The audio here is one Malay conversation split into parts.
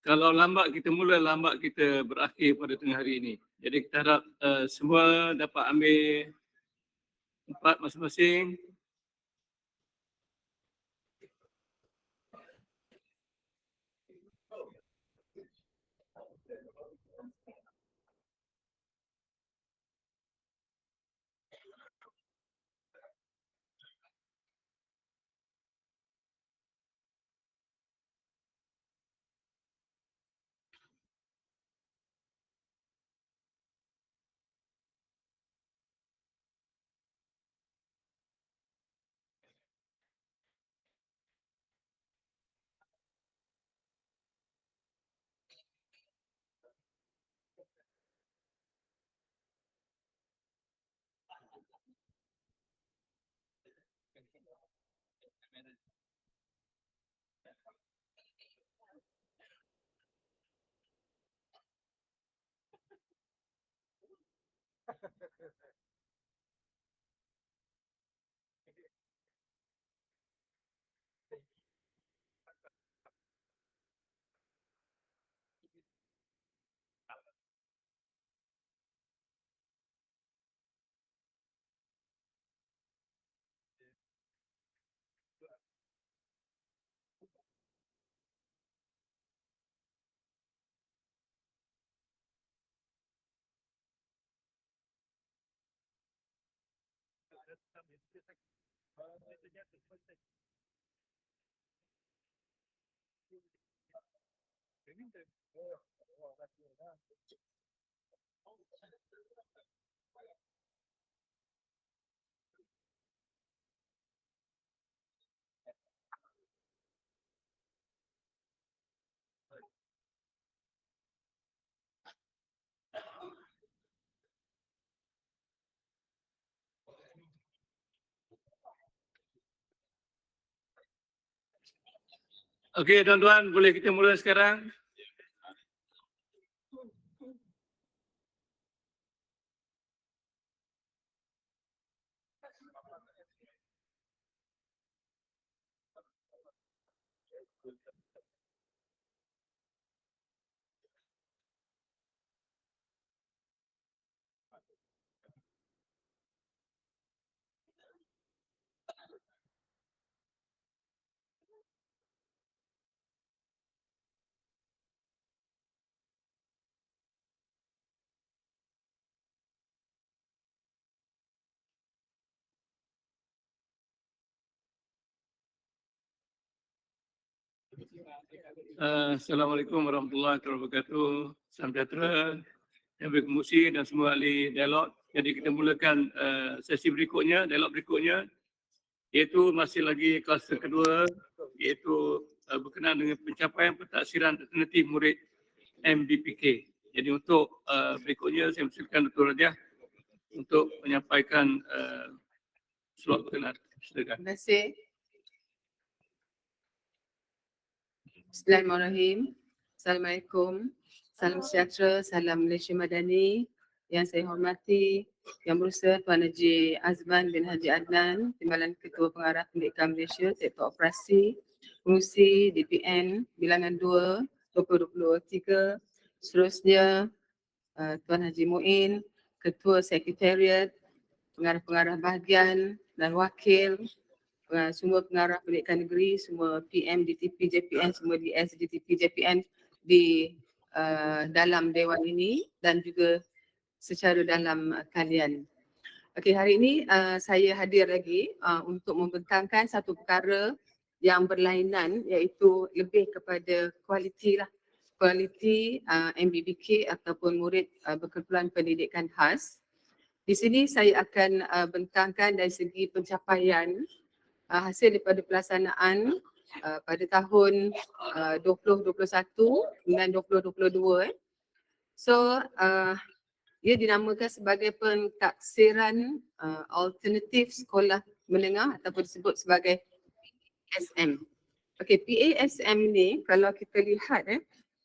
Kalau lambat kita mula, lambat kita berakhir pada tengah hari ini. Jadi kita harap semua dapat ambil tempat masing-masing. Okey tuan-tuan, boleh kita mula sekarang? Assalamualaikum warahmatullahi wabarakatuh. Salam sejahtera yang berkongsi dan semua ahli dialog. Jadi kita mulakan sesi berikutnya, dialog berikutnya, iaitu masih lagi kluster kedua, iaitu berkenaan dengan pencapaian pentaksiran alternatif murid MBPK. Jadi untuk berikutnya saya persilakan Dr. Radiah untuk menyampaikan slot berkenaan. Silakan. Terima kasih. Bismillahirrahmanirrahim. Assalamualaikum. Salam sejahtera, salam Malaysia Madani. Yang saya hormati Yang Berusaha Tuan Haji Azman bin Haji Adnan, Timbalan Ketua Pengarah Pendidikan Malaysia, Sektor Operasi, Pengurusi DPN Bilangan 2, 2023. Seterusnya Tuan Haji Muin, Ketua Sekretariat, Pengarah-pengarah bahagian dan wakil, semua pengarah pendidikan negeri, semua PM DTP JPN, semua DS DTP JPN di dalam dewan ini dan juga secara dalam kalian. Okey, hari ini saya hadir lagi untuk membentangkan satu perkara yang berlainan, iaitu lebih kepada kualiti lah. Kualiti MBBK ataupun murid berkumpulan pendidikan khas. Di sini saya akan bentangkan dari segi pencapaian hasil daripada pelaksanaan pada tahun 2021 dan 2022. So ia dinamakan sebagai pentaksiran alternatif sekolah menengah ataupun disebut sebagai PASM. Okey, PASM ni kalau kita lihat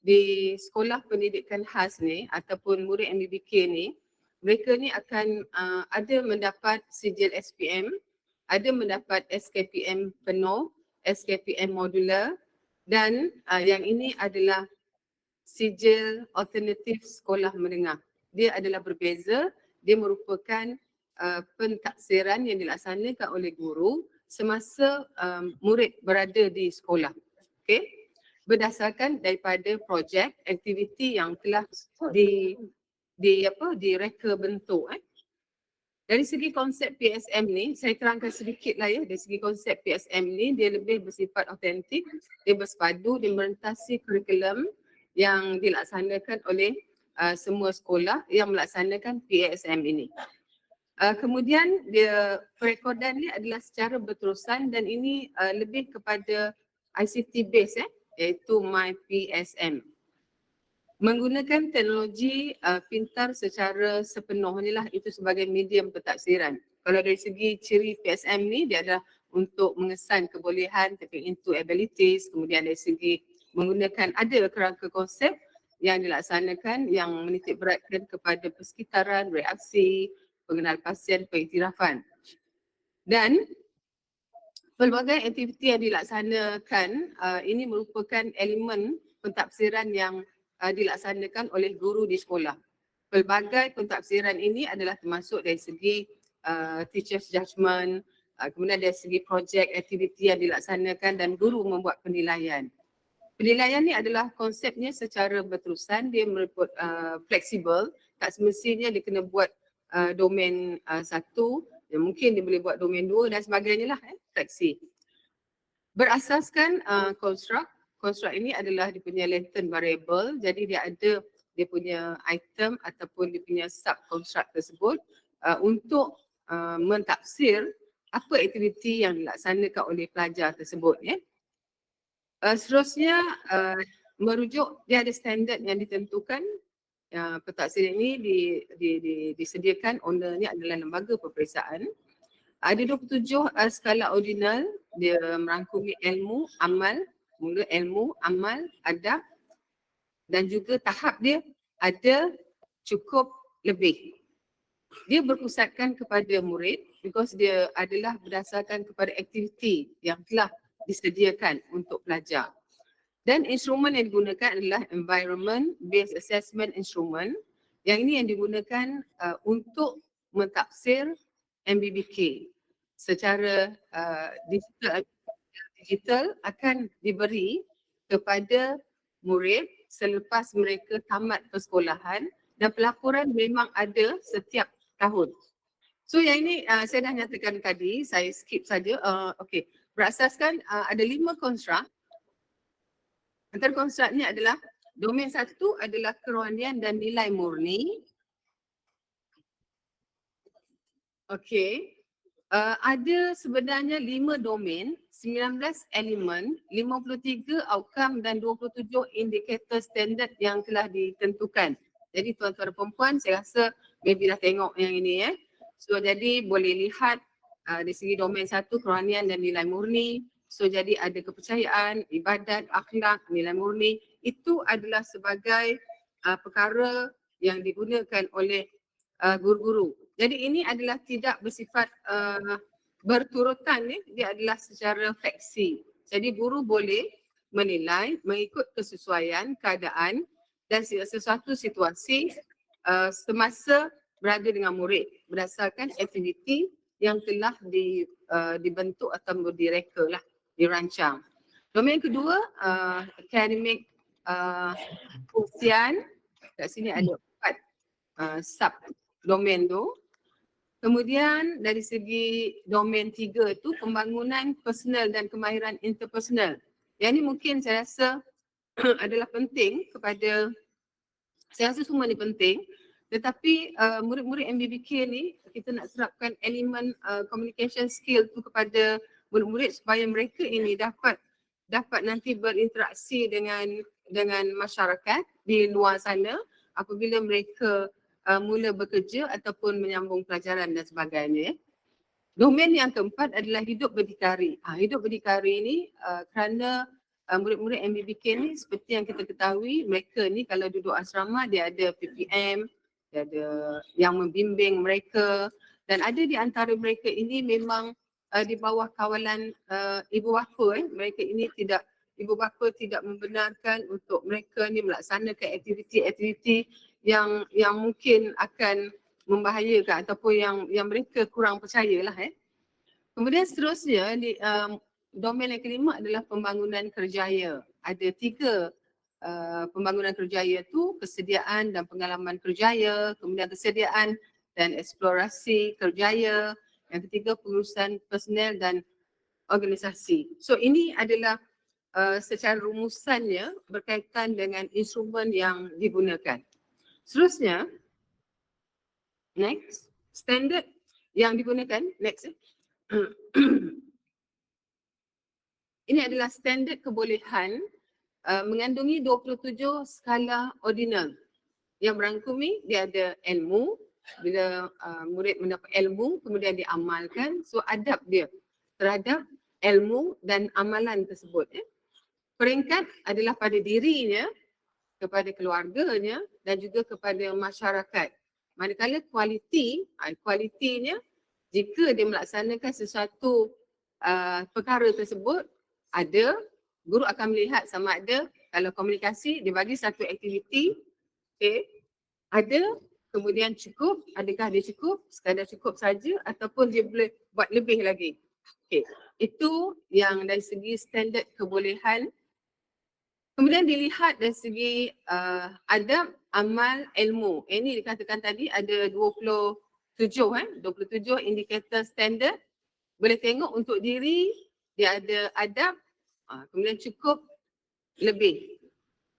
di sekolah pendidikan khas ni ataupun murid MBBK ni, mereka ni akan ada mendapat sijil SPM, ada mendapat SKPM penuh, SKPM modular dan yang ini adalah sijil alternatif sekolah menengah. Dia adalah berbeza, dia merupakan pentaksiran yang dilaksanakan oleh guru semasa murid berada di sekolah. Okey. Berdasarkan daripada projek aktiviti yang telah direka bentuk. Dari segi konsep PSM ni, saya terangkan sedikit lah ya. Dari segi konsep PSM ni, dia lebih bersifat autentik, dia bersepadu, dia merentasi kurikulum yang dilaksanakan oleh semua sekolah yang melaksanakan PSM ini. Kemudian dia perekodan ni adalah secara berterusan dan ini lebih kepada ICT base iaitu MyPSM. Menggunakan teknologi pintar secara sepenuhnya lah, itu sebagai medium pentaksiran. Kalau dari segi ciri PSM ni, dia adalah untuk mengesan kebolehan, tapping into abilities, kemudian dari segi menggunakan ada kerangka konsep yang dilaksanakan yang menitik beratkan kepada persekitaran, reaksi, pengenal pasien, pengiktirafan. Dan pelbagai aktiviti yang dilaksanakan ini merupakan elemen pentafsiran yang dilaksanakan oleh guru di sekolah. Pelbagai pentafsiran ini adalah termasuk dari segi teacher's judgement, kemudian dari segi projek aktiviti yang dilaksanakan dan guru membuat penilaian. Penilaian ni adalah konsepnya secara berterusan, dia fleksibel, tak semestinya dia kena buat domain satu, mungkin dia boleh buat domain dua dan sebagainya lah, fleksi. Berasaskan construct ini adalah dia punya latent variable, jadi dia ada dia punya item ataupun dia punya sub construct tersebut untuk mentafsir apa aktiviti yang dilaksanakan oleh pelajar tersebut. Seterusnya merujuk dia ada standard yang ditentukan. Pentafsiran ini disediakan, ownernya adalah lembaga peperiksaan. Ada 27 skala ordinal, dia merangkumi ilmu, amal, mula ilmu, amal, adab dan juga tahap dia ada cukup lebih. Dia berpusatkan kepada murid because dia adalah berdasarkan kepada aktiviti yang telah disediakan untuk pelajar. Dan instrumen yang digunakan adalah environment based assessment instrument. Yang ini yang digunakan untuk mentafsir MBBK secara digital akan diberi kepada murid selepas mereka tamat persekolahan dan pelaporan memang ada setiap tahun. So yang ini saya dah nyatakan tadi, saya skip saja. Okey, berasaskan ada 5 konstruk. Antara konstruk ni adalah domain 1 adalah kerohanian dan nilai murni. Okey. Ada sebenarnya 5 domain, 19 elemen, 53 outcome dan 27 indikator standard yang telah ditentukan. Jadi tuan-tuan dan perempuan, saya rasa maybe dah tengok yang ini So jadi boleh lihat dari segi domain 1 kerohanian dan nilai murni. So jadi ada kepercayaan, ibadat, akhlak, nilai murni. Itu adalah sebagai perkara yang digunakan oleh guru-guru. Jadi ini adalah tidak bersifat berturutan, dia adalah secara fleksi. Jadi guru boleh menilai mengikut kesesuaian keadaan dan sesuatu situasi semasa berada dengan murid berdasarkan aktiviti yang telah dibentuk atau direka lah, dirancang. Domain kedua, akademik fungsian. Kat sini ada 4 sub domain tu. Kemudian dari segi domain 3 tu pembangunan personal dan kemahiran interpersonal. Yang ni mungkin saya rasa adalah penting kepada, saya rasa semua ni penting, tetapi murid-murid MBBK ni kita nak terapkan elemen communication skill tu kepada murid-murid supaya mereka ini dapat nanti berinteraksi dengan masyarakat di luar sana apabila mereka mula bekerja ataupun menyambung pelajaran dan sebagainya. Domain yang keempat adalah hidup berdikari. Hidup berdikari ni kerana murid-murid MBBK ni seperti yang kita ketahui, mereka ni kalau duduk asrama dia ada PPM, dia ada yang membimbing mereka dan ada di antara mereka ini memang di bawah kawalan ibu bapa. Mereka ini tidak ibu bapa tidak membenarkan untuk mereka ni melaksanakan aktiviti-aktiviti yang mungkin akan membahayakan ataupun yang mereka kurang percayalah. Kemudian seterusnya di domain yang kelima adalah pembangunan kerjaya. Ada 3 pembangunan kerjaya tu, kesediaan dan pengalaman kerjaya, kemudian kesediaan dan eksplorasi kerjaya, yang ketiga pengurusan personel dan organisasi. So ini adalah secara rumusannya berkaitan dengan instrumen yang digunakan. Seterusnya, next, standard yang digunakan, next. Ini adalah standard kebolehan mengandungi 27 skala ordinal yang merangkumi, dia ada ilmu, bila murid mendapat ilmu kemudian diamalkan, so adab dia terhadap ilmu dan amalan tersebut. Peringkat adalah pada dirinya, kepada keluarganya dan juga kepada masyarakat. Manakala kualitinya, jika dia melaksanakan sesuatu perkara tersebut, ada, guru akan melihat sama ada kalau komunikasi dia bagi satu aktiviti, ada, kemudian cukup, adakah dia cukup, sekadar cukup saja ataupun dia boleh buat lebih lagi. Itu yang dari segi standard kebolehan. Kemudian dilihat dari segi adab, amal, ilmu. Ini dikatakan tadi ada 27 indikator standard. Boleh tengok untuk diri dia ada adab, kemudian cukup, lebih.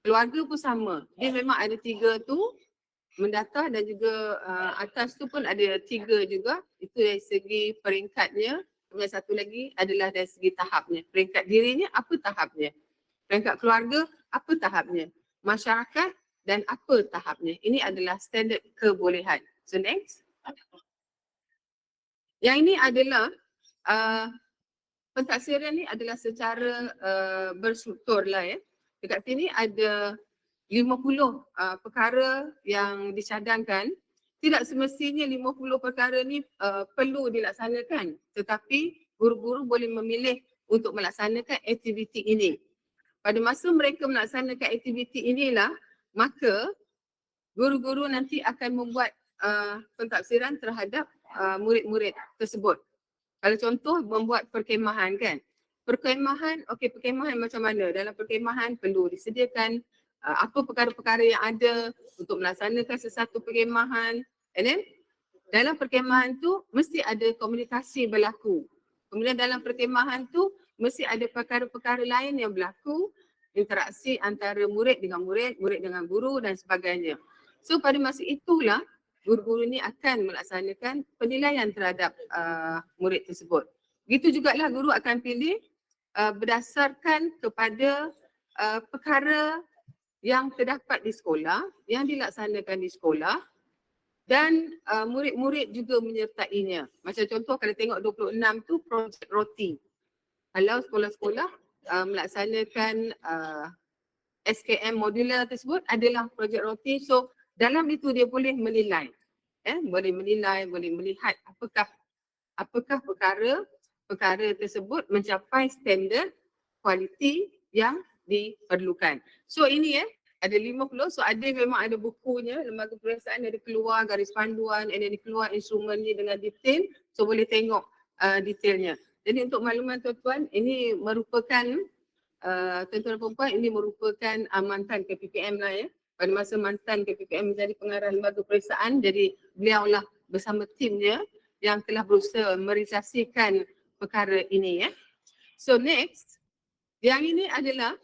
Keluarga pun sama. Dia memang ada 3 tu, mendata dan juga atas tu pun ada 3 juga. Itu dari segi peringkatnya. Kemudian satu lagi adalah dari segi tahapnya. Peringkat dirinya apa tahapnya? Peringkat keluarga apa tahapnya? Masyarakat dan apa tahapnya? Ini adalah standard kebolehan. So next. Yang ini adalah pentaksiran ni adalah secara berstruktur lah ya. Dekat sini ada 50 perkara yang dicadangkan. Tidak semestinya 50 perkara ni perlu dilaksanakan, tetapi guru-guru boleh memilih untuk melaksanakan aktiviti ini. Pada masa mereka melaksanakan aktiviti inilah, maka guru-guru nanti akan membuat pentafsiran terhadap murid-murid tersebut. Kalau contoh membuat perkemahan kan. Perkemahan, perkemahan macam mana? Dalam perkemahan perlu disediakan apa perkara-perkara yang ada untuk melaksanakan sesuatu perkemahan. And then dalam perkemahan tu mesti ada komunikasi berlaku. Kemudian dalam perkemahan tu mesti ada perkara-perkara lain yang berlaku, interaksi antara murid dengan murid, murid dengan guru dan sebagainya. So pada masa itulah guru-guru ni akan melaksanakan penilaian terhadap murid tersebut. Begitu jugalah guru akan pilih berdasarkan kepada perkara yang terdapat di sekolah, yang dilaksanakan di sekolah dan murid-murid juga menyertainya. Macam contoh kalau tengok 26 tu projek roti. Kalau sekolah-sekolah melaksanakan SKM modular tersebut adalah projek roti, so dalam itu dia boleh menilai. Boleh menilai, boleh melihat apakah perkara tersebut mencapai standard kualiti yang diperlukan. So ini ada 50, so ada memang ada bukunya, lembaga peperiksaan ada keluar garis panduan, ada keluar instrumen ni dengan detail, so boleh tengok detailnya. Jadi untuk makluman tuan-tuan, ini merupakan tuan-tuan dan puan-puan, ini merupakan mantan KPPM lah ya. Pada masa mantan KPPM menjadi pengarah lembaga peperiksaan, jadi beliaulah bersama timnya yang telah berusaha merealisasikan perkara ini ya. So next, yang ini adalah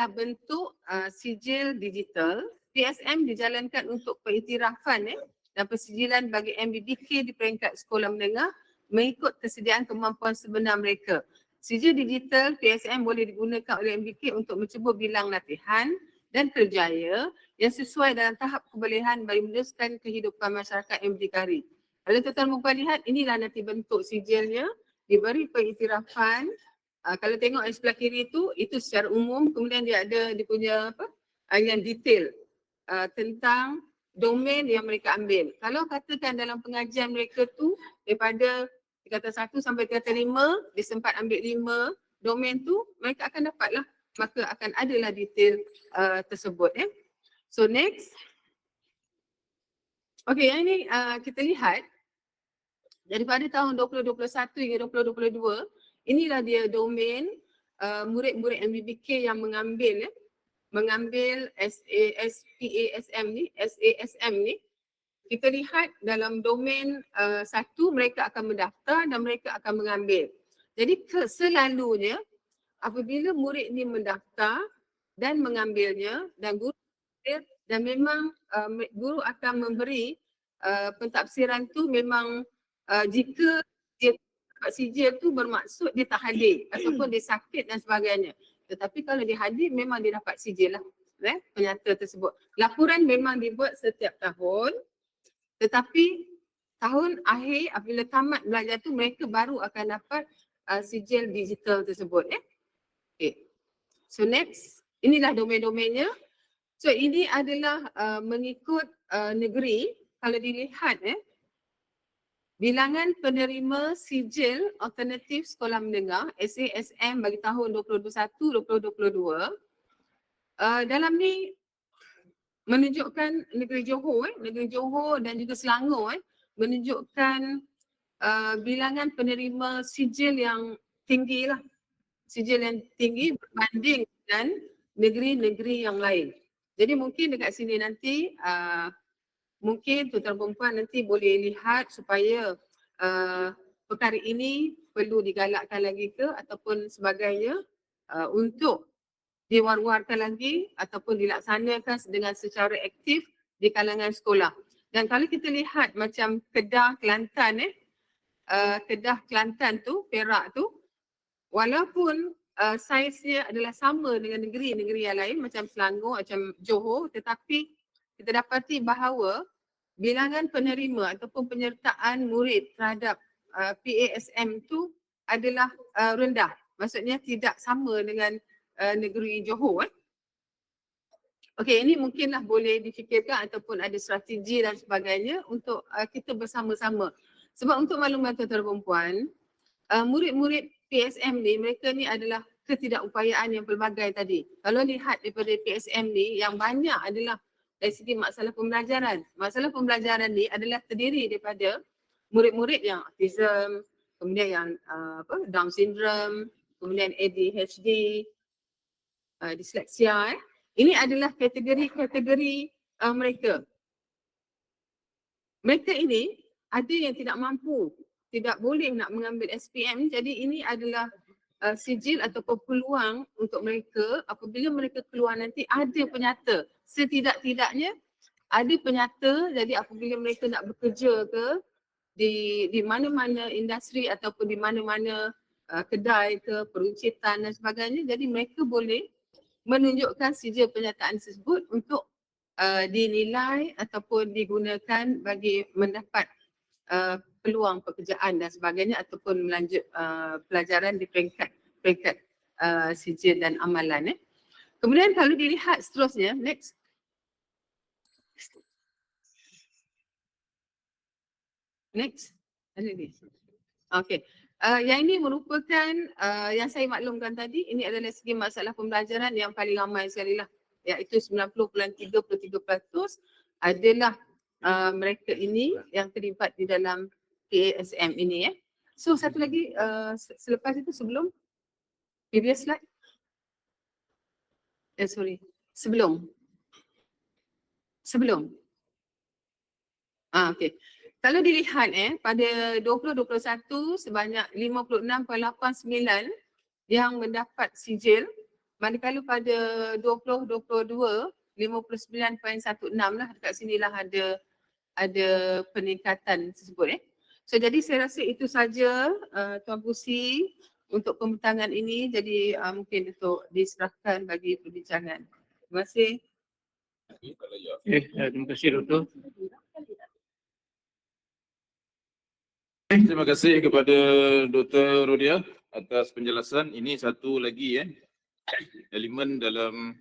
bentuk sijil digital. PSM dijalankan untuk pengiktirafan dan persijilan bagi MBBK di peringkat sekolah menengah mengikut kesediaan kemampuan sebenar mereka. Sijil digital PSM boleh digunakan oleh MBK untuk mencuba bilang latihan dan kerjaya yang sesuai dalam tahap kebolehan bagi meneruskan kehidupan masyarakat yang berdikari. Kalau tuan-tuan puan lihat, inilah nanti bentuk sijilnya, diberi pengiktirafan. Kalau tengok yang sebelah kiri itu secara umum, kemudian dia ada dia punya yang detail tentang domain yang mereka ambil. Kalau katakan dalam pengajian mereka tu daripada tingkatan 1 sampai tingkatan 5, dia sempat ambil 5 domain tu, mereka akan dapatlah, maka akan adalah detail tersebut. So next. Okay, yang ini kita lihat daripada tahun 2021 hingga 2022, inilah dia domain murid-murid MBBK yang mengambil SASM ni. Kita lihat dalam domain satu mereka akan mendaftar dan mereka akan mengambil. Jadi selalunya apabila murid ni mendaftar dan mengambilnya dan guru dan memang guru akan memberi pentafsiran tu memang jika dia dapat sijil tu bermaksud dia tak hadir ataupun dia sakit dan sebagainya. Tetapi kalau dia hadir memang dia dapat sijil lah penyata tersebut. Laporan memang dibuat setiap tahun, tetapi tahun akhir apabila tamat belajar tu mereka baru akan dapat sijil digital tersebut. Okay. So next, inilah domain-domainnya. So ini adalah mengikut negeri. Kalau dilihat bilangan penerima sijil alternatif sekolah menengah SASM bagi tahun 2021-2022 dalam ni menunjukkan negeri Johor dan juga Selangor menunjukkan bilangan penerima sijil yang tinggi lah. Sijil yang tinggi berbanding dengan negeri-negeri yang lain. Jadi mungkin dekat sini nanti mungkin tuan-tuan perempuan nanti boleh lihat supaya perkara ini perlu digalakkan lagi ke ataupun sebagainya untuk diwar-warkan lagi ataupun dilaksanakan dengan secara aktif di kalangan sekolah. Dan kalau kita lihat macam Kedah, Kelantan Kedah, Kelantan tu, Perak tu, walaupun saiznya adalah sama dengan negeri-negeri yang lain macam Selangor, macam Johor, tetapi kita dapati bahawa bilangan penerima ataupun penyertaan murid terhadap PASM tu adalah rendah. Maksudnya tidak sama dengan negeri Johor. Okey, ini mungkinlah boleh difikirkan ataupun ada strategi dan sebagainya untuk kita bersama-sama. Sebab untuk makluman tuan-tuan perempuan, murid-murid PSM ni, mereka ni adalah ketidakupayaan yang pelbagai tadi. Kalau lihat daripada PSM ni, yang banyak adalah dari segi masalah pembelajaran. Masalah pembelajaran ni adalah terdiri daripada murid-murid yang autism, kemudian yang Down syndrome, kemudian ADHD, disleksia. Ini adalah kategori-kategori mereka. Mereka ini ada yang tidak mampu, tidak boleh nak mengambil SPM, jadi ini adalah sijil ataupun peluang untuk mereka apabila mereka keluar nanti ada penyata. Setidak-tidaknya ada penyata, jadi apabila mereka nak bekerja ke di mana-mana industri ataupun di mana-mana kedai ke, peruncitan dan sebagainya, jadi mereka boleh menunjukkan sijil penyataan tersebut untuk dinilai ataupun digunakan bagi mendapat peluang pekerjaan dan sebagainya ataupun melanjut pelajaran di peringkat sijil dan amalan. Kemudian kalau dilihat seterusnya, next. Next. Ada ni. Okey. Yang ini merupakan yang saya maklumkan tadi, ini adalah segi masalah pembelajaran yang paling ramai sekali lah, iaitu 90.33% adalah mereka ini yang terlibat di dalam PASM ini. So satu lagi selepas itu sebelum previous slide. Sebelum. Okey. Kalau dilihat pada 2021 sebanyak 56.89 yang mendapat sijil, manakala pada 2022 59.16 lah, dekat sinilah ada peningkatan tersebut. So jadi saya rasa itu saja Tuan Pusi untuk pembentangan ini, jadi mungkin untuk diserahkan bagi perbincangan. Terima kasih. Terima kasih Dr. Terima kasih kepada Dr. Rodia atas penjelasan. Ini satu lagi elemen dalam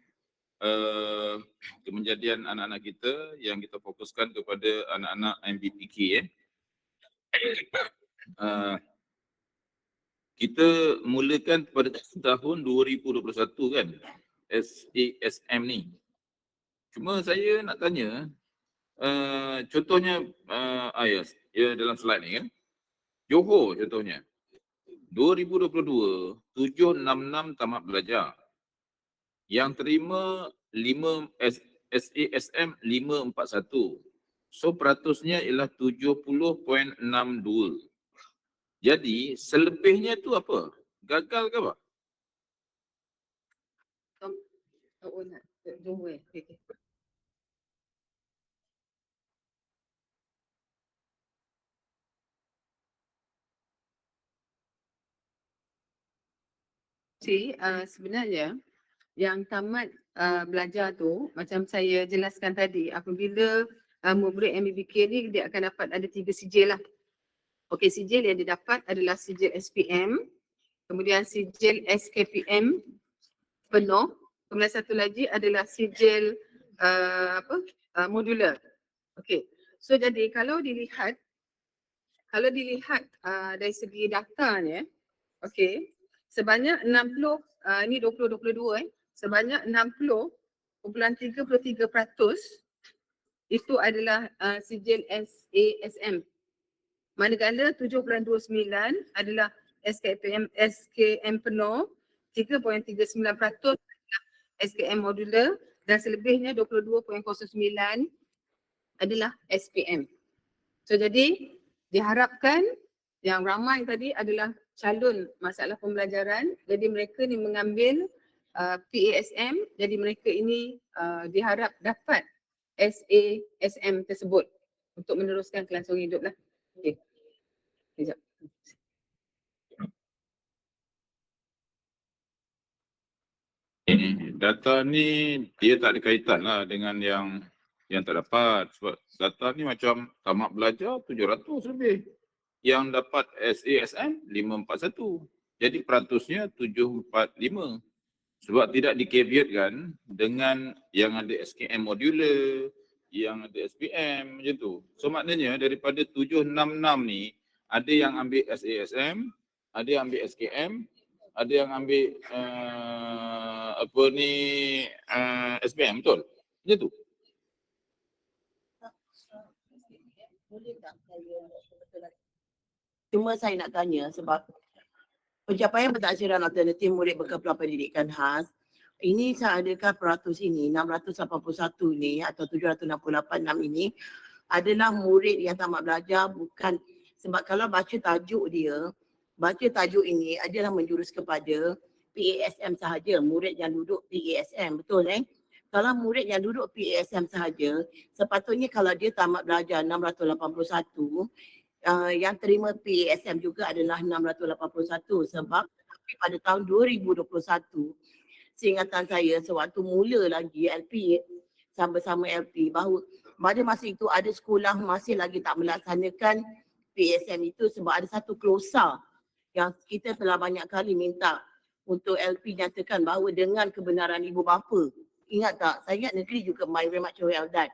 kemenjadian anak-anak kita yang kita fokuskan kepada anak-anak MBPK. kita mulakan pada tahun 2021 kan, SASM ni. Cuma saya nak tanya, contohnya Ayas, ya dalam slide ni kan, Johor contohnya, 2022, 766 tamat belajar. Yang terima 5 SASM 541. So peratusnya ialah 70.62. Jadi selebihnya tu apa? Gagal ke apa? Oh, nak jumpa. Okay. Sebenarnya yang tamat belajar tu macam saya jelaskan tadi, apabila murid MBBK ni dia akan dapat ada 3 sijil lah. Okey, sijil yang dia dapat adalah sijil SPM, kemudian sijil SKPM penuh, kemudian satu lagi adalah sijil modular. Okey. So jadi kalau dilihat dari segi datanya, okey, sebanyak 60 ini 2022 sebanyak 60.33% itu adalah sijil SASM. Manakala 7.29 adalah SKM penuh, 3.39% adalah SKM modular dan selebihnya 22.09 adalah SPM. So jadi diharapkan yang ramai tadi adalah calon masalah pembelajaran, jadi mereka ni mengambil PASM, jadi mereka ini diharap dapat SASM tersebut untuk meneruskan kelangsungan hidup lah. Okey. Sekejap. Data ni dia tak ada kaitan lah dengan yang tak dapat. Sebab data ni macam tamat belajar 700 lebih. Yang dapat SASM 541. Jadi peratusnya 745. Sebab tidak dikebiatkan dengan yang ada SKM modular, yang ada SPM macam tu. So maknanya daripada 766 ni, ada yang ambil SASM, ada yang ambil SKM, ada yang ambil SPM, betul? Macam tu. Cuma saya nak tanya sebab pencapaian pentaksiran alternatif murid berkeperluan pendidikan khas, ini adakah peratus ini 681 ni atau 768 ini adalah murid yang tamat belajar, bukan sebab kalau baca tajuk ini adalah menjurus kepada PASM sahaja, murid yang duduk PASM, betul Kalau murid yang duduk PASM sahaja, sepatutnya kalau dia tamat belajar 681, yang terima PASM juga adalah 681 sebab pada tahun 2021 seingatan saya sewaktu mula lagi LP sama-sama LP bahawa pada masa itu ada sekolah masih lagi tak melaksanakan PASM itu sebab ada satu klausa yang kita telah banyak kali minta untuk LP nyatakan bahawa dengan kebenaran ibu bapa. Ingat tak? Saya ingat negeri juga very much aware of that.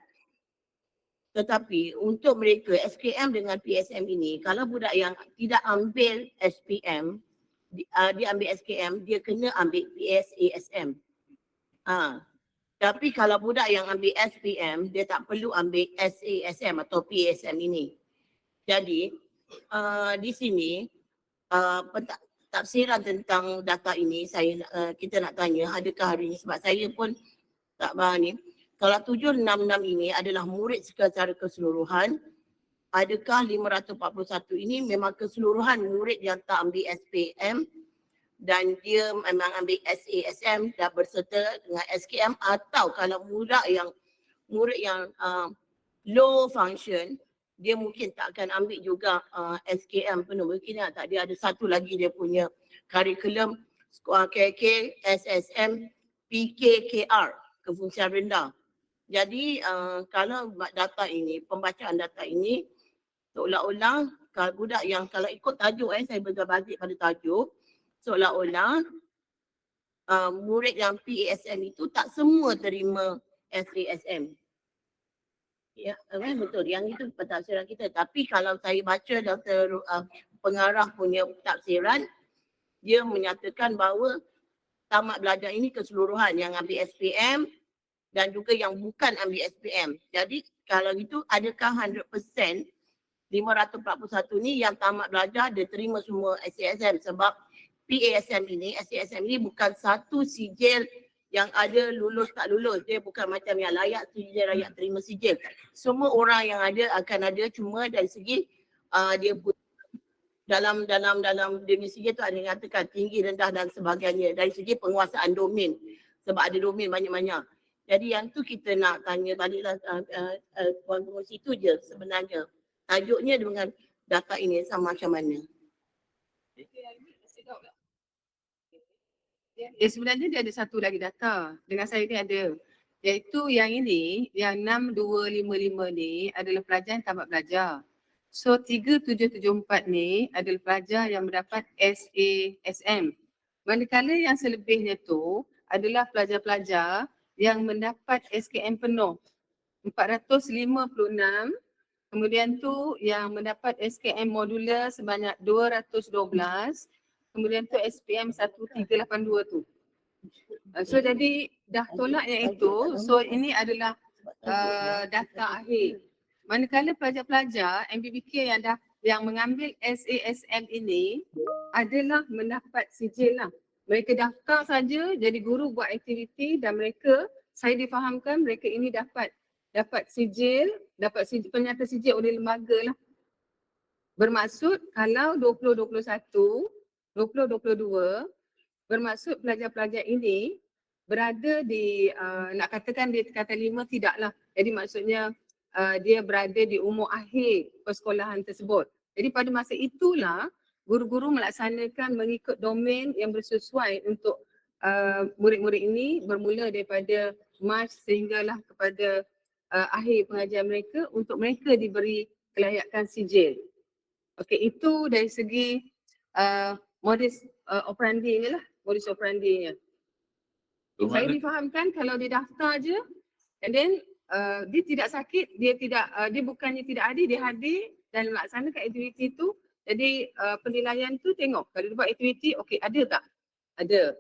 Tetapi untuk mereka SKM dengan PSM ini, kalau budak yang tidak ambil SPM, dia ambil SKM, dia kena ambil PSASM. Tapi kalau budak yang ambil SPM, dia tak perlu ambil SASM atau PSM ini. Jadi di sini tafsiran tentang data ini kita nak tanya adakah hari ini sebab saya pun tak faham ni. Kalau 766 ini adalah murid secara keseluruhan, adakah 541 ini memang keseluruhan murid yang tak ambil SPM dan dia memang ambil SASM dan berserta dengan SKM, atau kalau murid yang low function, dia mungkin tak akan ambil juga SKM penuh. Mungkin tak, dia ada satu lagi dia punya kurikulum KK, SSM, PKKR, kefungsian rendah. Jadi kalau data ini, pembacaan data ini seolah-olah kalau budak yang kalau ikut tajuk saya berbalik pada tajuk, seolah-olah murid yang PASM itu tak semua terima SASM. Ya, betul. Yang itu pentafsiran kita. Tapi kalau saya baca Dr. pengarah punya tafsiran, dia menyatakan bahawa tamat belajar ini keseluruhan yang ambil SPM dan juga yang bukan ambil SPM. Jadi kalau itu adakah 100% 541 ni yang tamat belajar dia terima semua SASM sebab PASM ini, SASM ini bukan satu sijil yang ada lulus tak lulus. Dia bukan macam yang layak sijil, layak terima sijil. Semua orang yang ada akan ada, cuma dari segi dia dalam dia sijil tu ada yang katakan tinggi, rendah dan sebagainya. Dari segi penguasaan domain. Sebab ada domain banyak-banyak. Jadi yang tu kita nak tanya baliklah Puan Pengerusi tu je sebenarnya. Tajuknya dengan data ini sama macam mana? Sebenarnya dia ada satu lagi data. Dengan saya ni ada. Iaitu yang ini, yang 6255 ni adalah pelajar yang tamat belajar. So 3774 ni adalah pelajar yang mendapat SASM. Manakala yang selebihnya tu adalah pelajar-pelajar yang mendapat SKM penuh. 456. Kemudian tu yang mendapat SKM modular sebanyak 212. Kemudian tu SPM 1382 tu. So jadi dah tolak yang itu. So ini adalah data akhir. Manakala pelajar-pelajar MBBK yang mengambil SASM ini adalah mendapat sijil lah. Mereka daftar saja jadi guru buat aktiviti dan mereka, saya difahamkan mereka ini dapat sijil, penyata sijil oleh lembaga lah. Bermaksud kalau 2021, 2022, bermaksud pelajar-pelajar ini berada di, nak katakan di tingkatan 5 tidaklah. Jadi maksudnya dia berada di umur akhir persekolahan tersebut. Jadi pada masa itulah guru-guru melaksanakan mengikut domain yang bersesuai untuk murid-murid ini bermula daripada Mac sehinggalah kepada akhir pengajian mereka untuk mereka diberi kelayakan sijil. Okey, itu dari segi modus operandinya lah, modus operandinya. Saya difahamkan kalau dia daftar je and then dia tidak sakit, dia bukannya tidak hadir, dia hadir dan melaksanakan aktiviti tu. Jadi penilaian tu tengok kalau dia buat aktiviti, okey ada tak? Ada.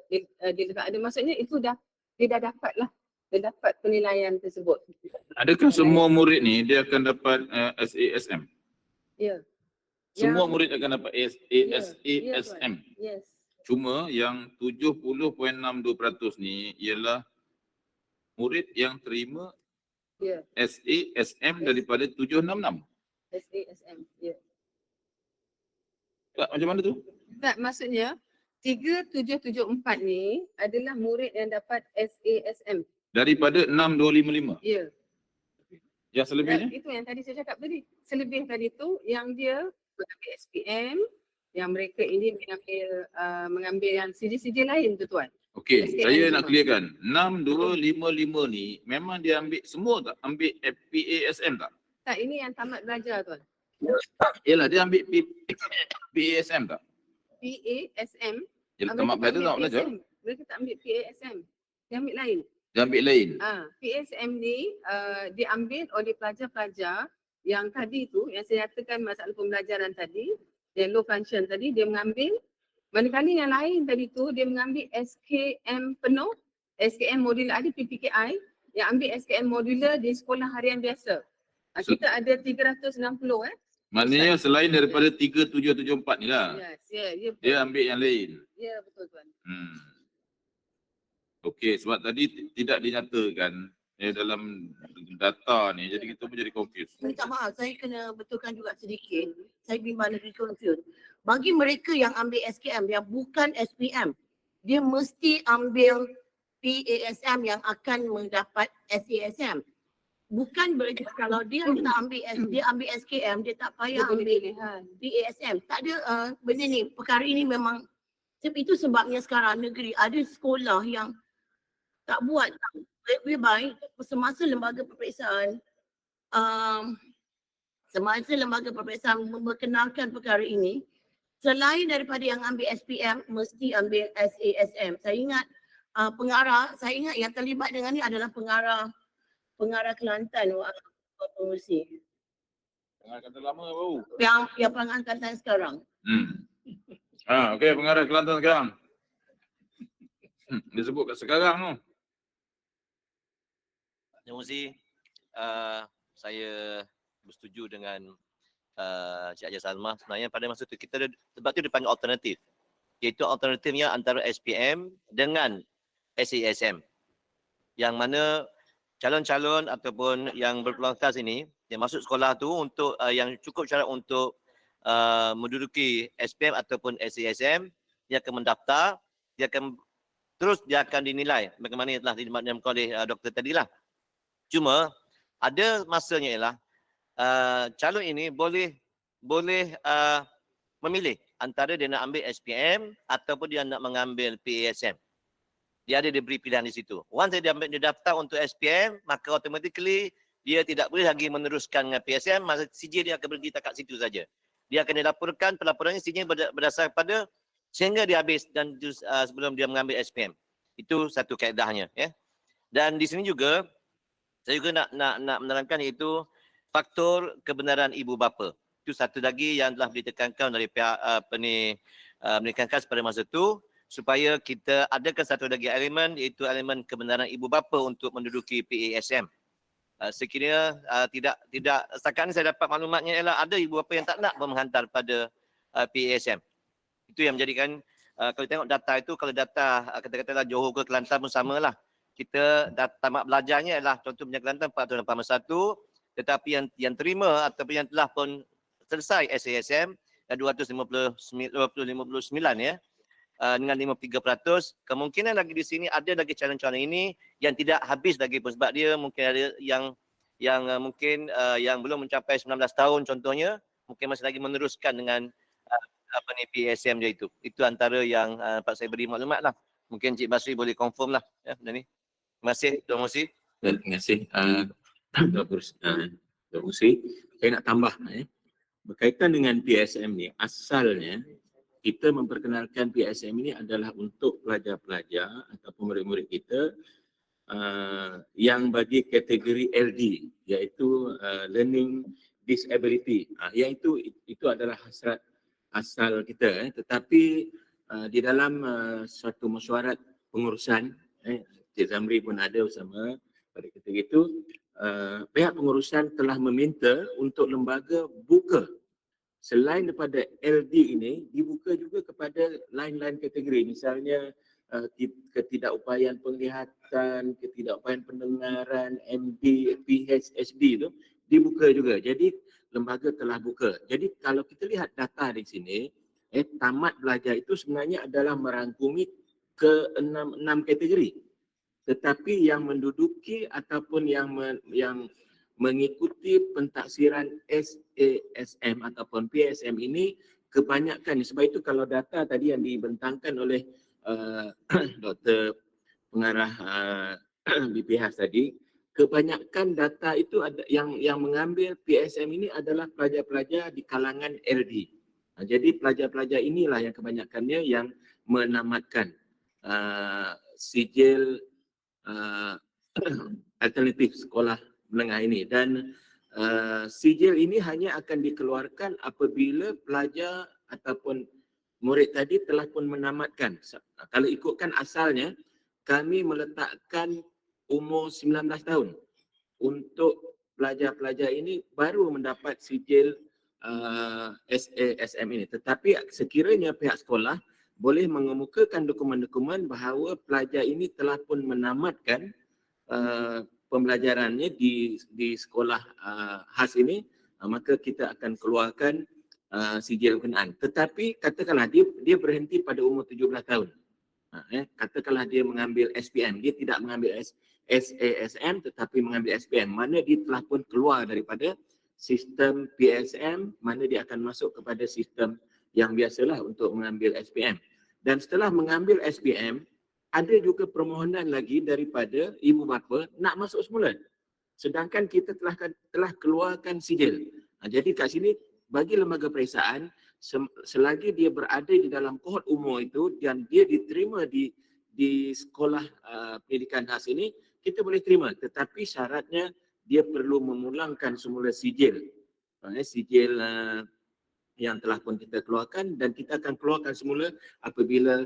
Dia tak ada, maksudnya itu dia dah dapat lah. Dia dapat penilaian tersebut. Adakah semua murid ni dia akan dapat SASM? Ya. Semua murid akan dapat SASM. Yes. Cuma yang 70.62% ni ialah murid yang terima Ya. SASM daripada 766. SASM. Ya. Tak, macam mana tu? Tak, maksudnya 3774 ni adalah murid yang dapat SASM. Daripada 6255. Ya. Yang selebihnya? Itu yang tadi saya cakap tadi. Selebih tadi tu yang dia mengambil SPM, yang mereka ini mengambil yang sijil-sijil lain tu tuan. Okey, SKM saya semua. nak clearkan. 6255 ni memang dia ambil semua tak? Ambil PASM tak? Tak, ini yang tamat belajar tuan. Yalah, dia ambil PASM tak? PASM. Dia tamat belajar tak belajar? Mereka tak ambil PASM. Dia ambil lain. Dia ambil lain. PASM ni diambil oleh pelajar-pelajar yang tadi tu, yang saya nyatakan masalah pembelajaran tadi, yang low function tadi, dia mengambil. Manakala yang lain tadi tu, dia mengambil SKM penuh, SKM modular, ada PPKI, yang ambil SKM modular di sekolah harian biasa. Kita ada 360 Maknanya selain daripada 3774 ni lah. Yes, ya, Dia ambil yang lain. Ya, betul tuan. Okey, sebab tadi tidak dinyatakan dalam data ni, jadi kita pun jadi confused. Minta maaf, saya kena betulkan juga sedikit. Saya bimbang lagi confused. Bagi mereka yang ambil SKM yang bukan SPM, dia mesti ambil PASM yang akan mendapat SASM. Bukan berarti kalau dia tak ambil dia ambil SKM, dia tak payah ambil PASM. Tak ada benda ni. Perkara ini memang itu sebabnya sekarang negeri ada sekolah yang tak buat. Lebih baik semasa lembaga peperiksaan memperkenalkan perkara ini, selain daripada yang ambil SPM mesti ambil SASM. Saya ingat saya ingat yang terlibat dengan ni adalah pengarah Kelantan pengurusi. Pengarah Kelantan lama baru. Yang pengarah Kelantan sekarang. Okey, pengarah Kelantan sekarang. Dia sebut kat sekarang tu. Terima kasih. Saya bersetuju dengan Cik Haji Salmah. Sebenarnya pada masa itu kita sebab tu dipanggil alternatif. Iaitu alternatifnya antara SPM dengan SASM. Yang mana calon-calon ataupun yang berpeluang khas ini yang masuk sekolah tu untuk yang cukup syarat untuk menduduki SPM ataupun SASM, dia akan mendaftar, dia akan dinilai bagaimana yang telah dimaklumkan oleh doktor tadilah. Cuma ada masanya ialah calon ini boleh memilih antara dia nak ambil SPM ataupun dia nak mengambil PASM. Dia ada diberi pilihan di situ. Once dia daftar untuk SPM, maka automatically dia tidak boleh lagi meneruskan dengan PSM, masa CJ dia akan berhenti takat situ saja. Dia akan dilaporkan, pelaporannya CJ berdasar pada sehingga dia habis dan sebelum dia mengambil SPM. Itu satu kaedahnya, ya. Dan di sini juga saya juga nak menerangkan iaitu faktor kebenaran ibu bapa. Itu satu lagi yang telah ditekankan oleh pihak pendidikan khas pada masa itu, supaya kita adakan satu lagi elemen iaitu elemen kebenaran ibu bapa untuk menduduki PASM. Sekiranya tidak setakat ini saya dapat maklumatnya ialah ada ibu bapa yang tak nak menghantar pada PASM. Itu yang menjadikan kalau tengok data itu, kalau data kata-katalah Johor ke Kelantan pun samalah. Kita tamat belajarnya ialah contoh punya Kelantan 481, tetapi yang terima ataupun yang telah pun selesai SASM 259 ya. Dengan 53%, kemungkinan lagi di sini ada lagi calon-calon ini yang tidak habis lagi pun sebab dia mungkin ada yang mungkin yang belum mencapai 19 tahun contohnya, mungkin masih lagi meneruskan dengan PASM dia itu. Itu antara yang dapat saya beri maklumat lah. Mungkin Cik Basri boleh confirm lah ya benda ni. Terima kasih, Tuan Musi. Terima kasih Tuan Musi. Saya nak tambah berkaitan dengan PSM ni, asalnya kita memperkenalkan PSM ini adalah untuk pelajar-pelajar ataupun murid-murid kita yang bagi kategori LD, iaitu learning disability. Iaitu itu adalah hasrat asal kita. Tetapi di dalam suatu mesyuarat pengurusan, Cik Zamri pun ada bersama pada ketika itu, pihak pengurusan telah meminta untuk lembaga buka selain daripada LD ini, dibuka juga kepada lain-lain kategori. Misalnya ketidakupayaan penglihatan, ketidakupayaan pendengaran, MD, PHSD itu dibuka juga. Jadi lembaga telah buka. Jadi kalau kita lihat data di sini, tamat belajar itu sebenarnya adalah merangkumi ke 6 kategori. Tetapi yang menduduki ataupun yang mengikuti pentaksiran SASM ataupun PSM ini kebanyakan. Sebab itu kalau data tadi yang dibentangkan oleh Dr. Pengarah BPH tadi, kebanyakan data itu ada yang mengambil PSM ini adalah pelajar-pelajar di kalangan LD. Jadi pelajar-pelajar inilah yang kebanyakannya yang menamatkan sijil alternatif sekolah menengah ini, dan sijil ini hanya akan dikeluarkan apabila pelajar ataupun murid tadi telah pun menamatkan. Kalau ikutkan asalnya, kami meletakkan umur 19 tahun untuk pelajar-pelajar ini baru mendapat sijil SASM ini. Tetapi sekiranya pihak sekolah boleh mengemukakan dokumen-dokumen bahawa pelajar ini telah pun menamatkan pembelajarannya di sekolah khas ini, maka kita akan keluarkan sijil berkenaan. Tetapi katakanlah dia berhenti pada umur 17 tahun. Katakanlah dia mengambil SPM, dia tidak mengambil SASM tetapi mengambil SPM, mana dia telah pun keluar daripada sistem PSM, mana dia akan masuk kepada sistem yang biasalah untuk mengambil SPM. Dan setelah mengambil SPM, ada juga permohonan lagi daripada ibu bapa nak masuk semula. Sedangkan kita telah keluarkan sijil. Jadi kat sini bagi lembaga periksaan, selagi dia berada di dalam kohort umur itu dan dia diterima di sekolah pendidikan khas ini, kita boleh terima. Tetapi syaratnya dia perlu memulangkan semula sijil. Sijil yang telah pun kita keluarkan dan kita akan keluarkan semula apabila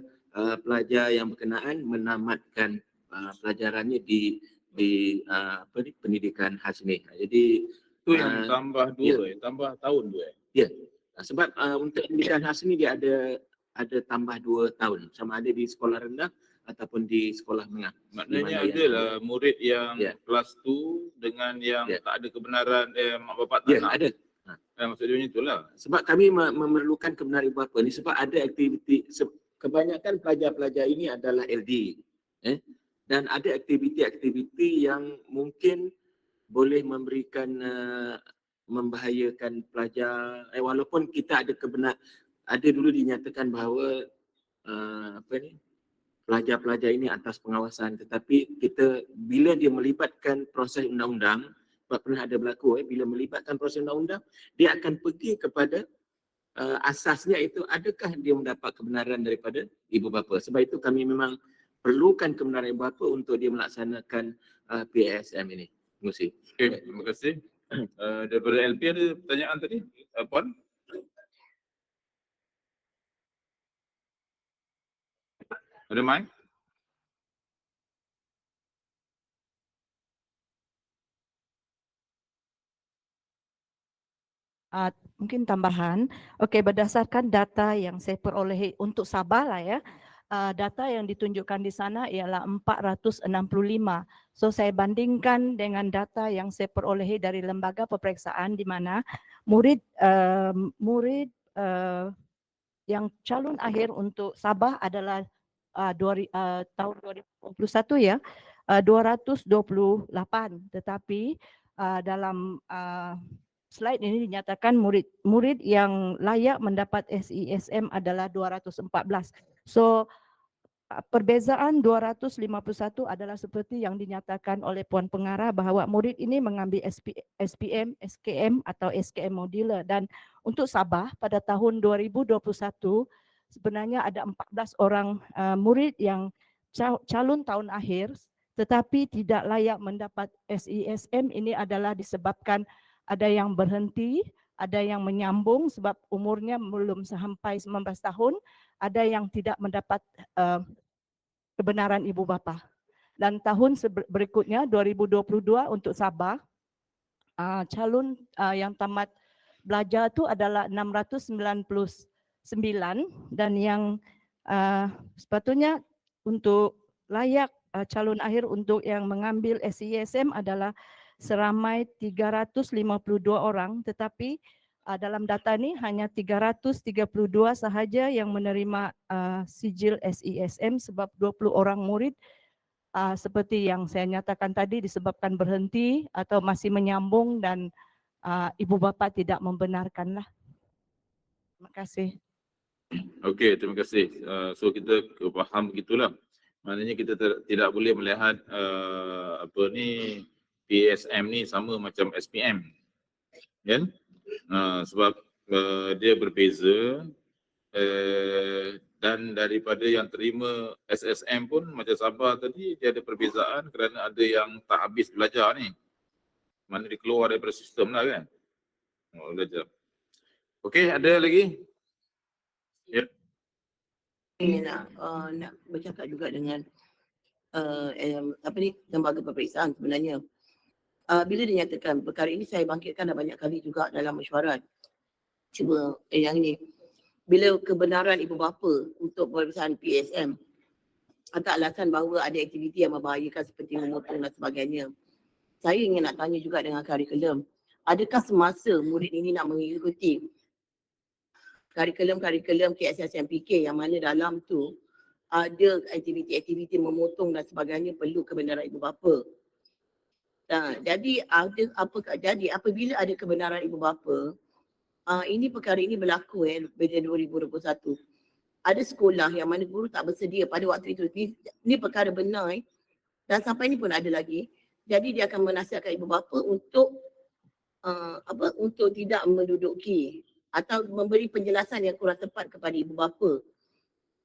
pelajar yang berkenaan menamatkan pelajarannya di pendidikan khas ni. Jadi Itu yang tambah dua, tambah tahun tu. sebab untuk pendidikan khas ni dia ada tambah 2 tahun, sama ada di sekolah rendah ataupun di sekolah menengah. Maknanya Di mana ada lah murid yang Ya. kelas tu dengan yang Ya. tak ada kebenaran mak bapak tak Ya, nak. ada. Maksud dia macam itulah. Sebab kami memerlukan kebenaran ibu bapa ni sebab ada aktiviti, kebanyakan pelajar-pelajar ini adalah LD. Dan ada aktiviti-aktiviti yang mungkin boleh memberikan membahayakan pelajar, walaupun kita ada dulu dinyatakan bahawa pelajar-pelajar ini atas pengawasan, tetapi kita bila dia melibatkan proses undang-undang, sebab pernah ada berlaku bila melibatkan proses undang-undang, dia akan pergi kepada asasnya itu adakah dia mendapat kebenaran daripada ibu bapa. Sebab itu kami memang perlukan kebenaran ibu bapa untuk dia melaksanakan PSM ini. Terima kasih. Okay, terima kasih. Daripada LP ada pertanyaan tadi? Puan? Ada mic? Mungkin tambahan. Okey, berdasarkan data yang saya peroleh untuk Sabah lah ya. Data yang ditunjukkan di sana ialah 465. So saya bandingkan dengan data yang saya perolehi dari lembaga peperiksaan di mana murid yang calon akhir untuk Sabah adalah tahun 2021 ya, 228. Tetapi dalam slide ini dinyatakan murid yang layak mendapat SESM adalah 214. So perbezaan 251 adalah seperti yang dinyatakan oleh Puan Pengarah bahawa murid ini mengambil SPM, SKM atau SKM modular, dan untuk Sabah pada tahun 2021 sebenarnya ada 14 orang murid yang calon tahun akhir tetapi tidak layak mendapat SESM. Ini adalah disebabkan ada yang berhenti, ada yang menyambung sebab umurnya belum sampai 19 tahun, ada yang tidak mendapat kebenaran ibu bapa. Dan tahun berikutnya 2022 untuk Sabah, calon yang tamat belajar itu adalah 699 dan yang sepatutnya untuk layak calon akhir untuk yang mengambil SESM adalah seramai 352 orang, tetapi dalam data ini hanya 332 sahaja yang menerima sijil SESM sebab 20 orang murid seperti yang saya nyatakan tadi disebabkan berhenti atau masih menyambung dan ibu bapa tidak membenarkanlah. Terima kasih. Okey, terima kasih. So kita faham begitulah. Maknanya kita tidak boleh melihat PSM ni sama macam SPM. Kan? Sebab dia berbeza dan daripada yang terima SSM pun macam Sabah tadi dia ada perbezaan kerana ada yang tak habis belajar ni. Mana dia keluar daripada sistem lah kan. Belajar. Okey, ada lagi? Ya. Ini nak bercakap juga dengan lembaga peperiksaan sebenarnya. Bila dinyatakan perkara ini saya bangkitkan dah banyak kali juga dalam mesyuarat. Cuma yang ini, bila kebenaran ibu bapa untuk peperiksaan PSM atas alasan bahawa ada aktiviti yang membahayakan seperti memotong dan sebagainya. Saya ingin nak tanya juga dengan kurikulum. Adakah semasa murid ini nak mengikuti kurikulum KSSMPK yang mana dalam tu ada aktiviti-aktiviti memotong dan sebagainya perlu kebenaran ibu bapa. Jadi apabila ada kebenaran ibu bapa, perkara ini berlaku pada 2021. Ada sekolah yang mana guru tak bersedia pada waktu itu. Ini perkara benar dan sampai ini pun ada lagi. Jadi dia akan menasihatkan ibu bapa untuk untuk tidak menduduki atau memberi penjelasan yang kurang tepat kepada ibu bapa.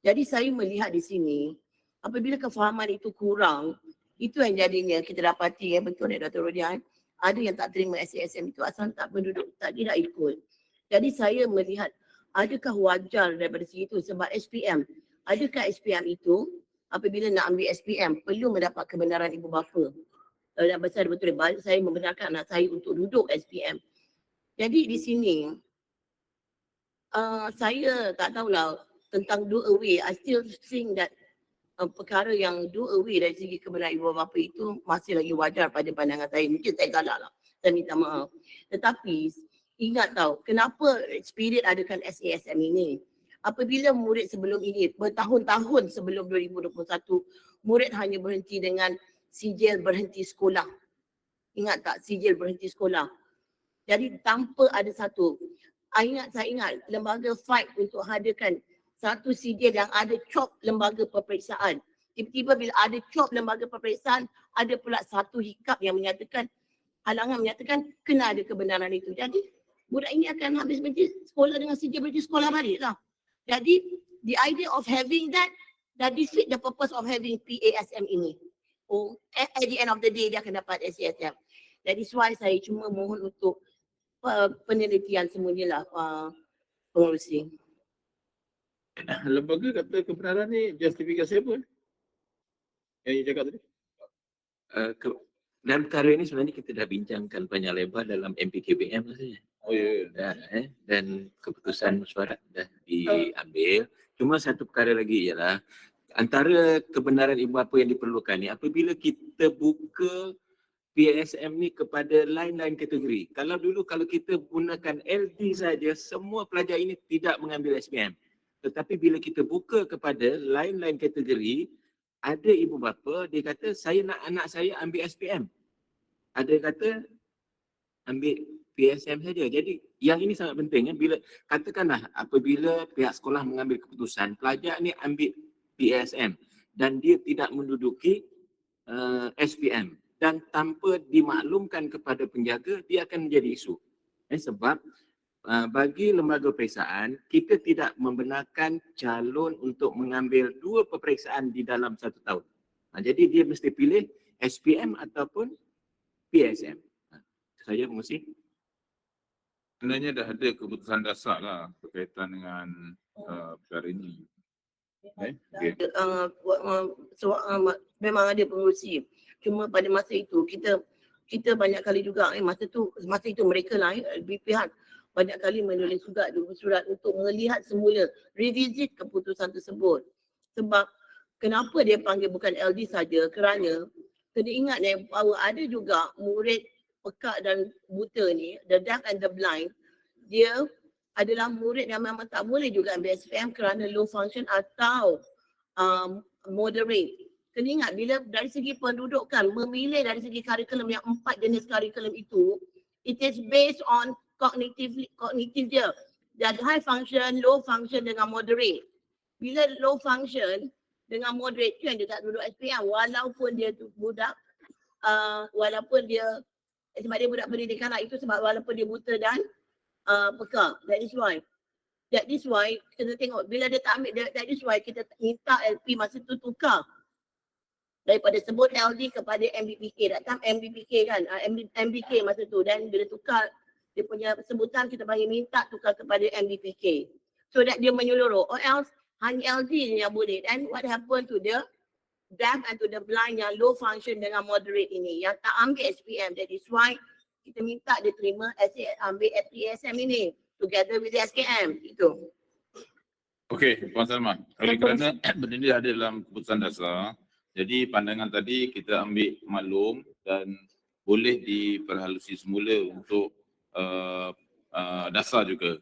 Jadi saya melihat di sini apabila kefahaman itu kurang, itu yang jadinya kita dapati betul Dr. Rodian, ada yang tak terima SESM itu asal tak penduduk, tak tidak ikut. Jadi saya melihat adakah wajar daripada segi itu sebab SPM, adakah SPM itu apabila nak ambil SPM perlu mendapat kebenaran ibu bapa. Dan besar betul saya membenarkan anak saya untuk duduk SPM. Jadi di sini saya tak tahulah tentang do away. I still think that perkara yang do away dari segi kebenaran ibu bapa itu masih lagi wajar pada pandangan saya. Mungkin saya galak lah. Saya minta maaf. Tetapi ingat tahu kenapa Spirit adakan SASM ini. Apabila murid sebelum ini, bertahun-tahun sebelum 2021, murid hanya berhenti dengan sijil berhenti sekolah. Ingat tak sijil berhenti sekolah? Jadi tanpa ada satu. Saya ingat lembaga fight untuk hadirkan satu sijil yang ada cop lembaga peperiksaan. Tiba-tiba bila ada cop lembaga peperiksaan, ada pula satu hikap yang menyatakan, halangan menyatakan kena ada kebenaran itu. Jadi budak ini akan habis berhenti sekolah dengan sijil berhenti sekolah balik lah. Jadi the idea of having that defeat the purpose of having PASM ini. Oh, at the end of the day dia akan dapat SASM. That is why saya cuma mohon untuk penelitian semuanya lah pengurusi. Lembaga kata kebenaran ni justifikasi apa? Yang you cakap tadi? Dalam perkara ini sebenarnya kita dah bincangkan banyak lebar dalam MPKBM rasanya. Oh ya. Dan keputusan mesyuarat dah diambil. Cuma satu perkara lagi ialah antara kebenaran ibu bapa yang diperlukan ni apabila kita buka PSM ni kepada lain-lain kategori. Kalau dulu kalau kita gunakan LD saja, semua pelajar ini tidak mengambil SPM. Tetapi bila kita buka kepada lain-lain kategori, ada ibu bapa dia kata saya nak anak saya ambil SPM. Ada kata ambil PSM saja. Jadi yang ini sangat penting. Bila katakanlah apabila pihak sekolah mengambil keputusan pelajar ni ambil PSM dan dia tidak menduduki SPM dan tanpa dimaklumkan kepada penjaga, dia akan menjadi isu. Sebab bagi lembaga peperiksaan, kita tidak membenarkan calon untuk mengambil 2 peperiksaan di dalam 1 tahun. Jadi dia mesti pilih SPM ataupun PSM. Saya mengusi. Sebenarnya dah ada keputusan dasar lah berkaitan dengan perkara ini. Okay. Memang ada pengurusi. Cuma pada masa itu kita banyak kali juga masa itu mereka lah BPH banyak kali menulis surat untuk melihat semula revisit keputusan tersebut. Sebab kenapa dia panggil bukan LD saja kerana kena ingat bahawa ada juga murid pekak dan buta ni, the deaf and the blind, dia adalah murid yang memang tak boleh juga ambil SPM kerana low function atau moderate. Kena ingat bila dari segi pendudukan memilih dari segi kurikulum yang 4 jenis kurikulum itu, it is based on kognitif dia. Dan high function, low function dengan moderate. Bila low function dengan moderate tu yang dia tak duduk SPM walaupun dia tu budak walaupun dia sebab dia budak pendidikan lah, itu sebab walaupun dia buta dan pekak. That is why kita tengok bila dia tak ambil, that is why kita minta LP masa tu tukar daripada sebut LD kepada MBPK. Datang MBPK kan, MBK masa tu, dan bila tukar dia punya sebutan kita panggil minta tukar kepada MBPK. So that dia menyeluruh, or else hanya LD yang boleh. And what happened to the deaf and to the blind yang low function dengan moderate ini yang tak ambil SPM. That is why kita minta dia terima ambil PSM ini together with the SKM. Itu. Okey, Puan Salma. Oleh kerana benda ni ada dalam keputusan dasar, jadi pandangan tadi kita ambil maklum dan boleh diperhalusi semula untuk dasar juga.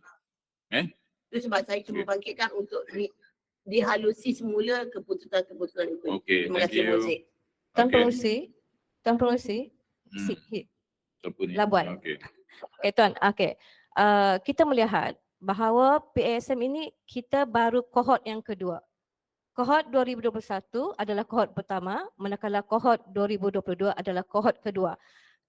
Itu sebab saya cuma bangkitkan untuk dihalusi semula keputusan-keputusan itu. Okey, Terima thank kasih, you. Pengurusi. Tuan Pengurusi, sikit. Siapa ni? Labuan. Okey. Okay, Tuan. Okay. Kita melihat bahawa PASM ini kita baru kohort yang kedua. Kohort 2021 adalah kohort pertama, manakala kohort 2022 adalah kohort kedua.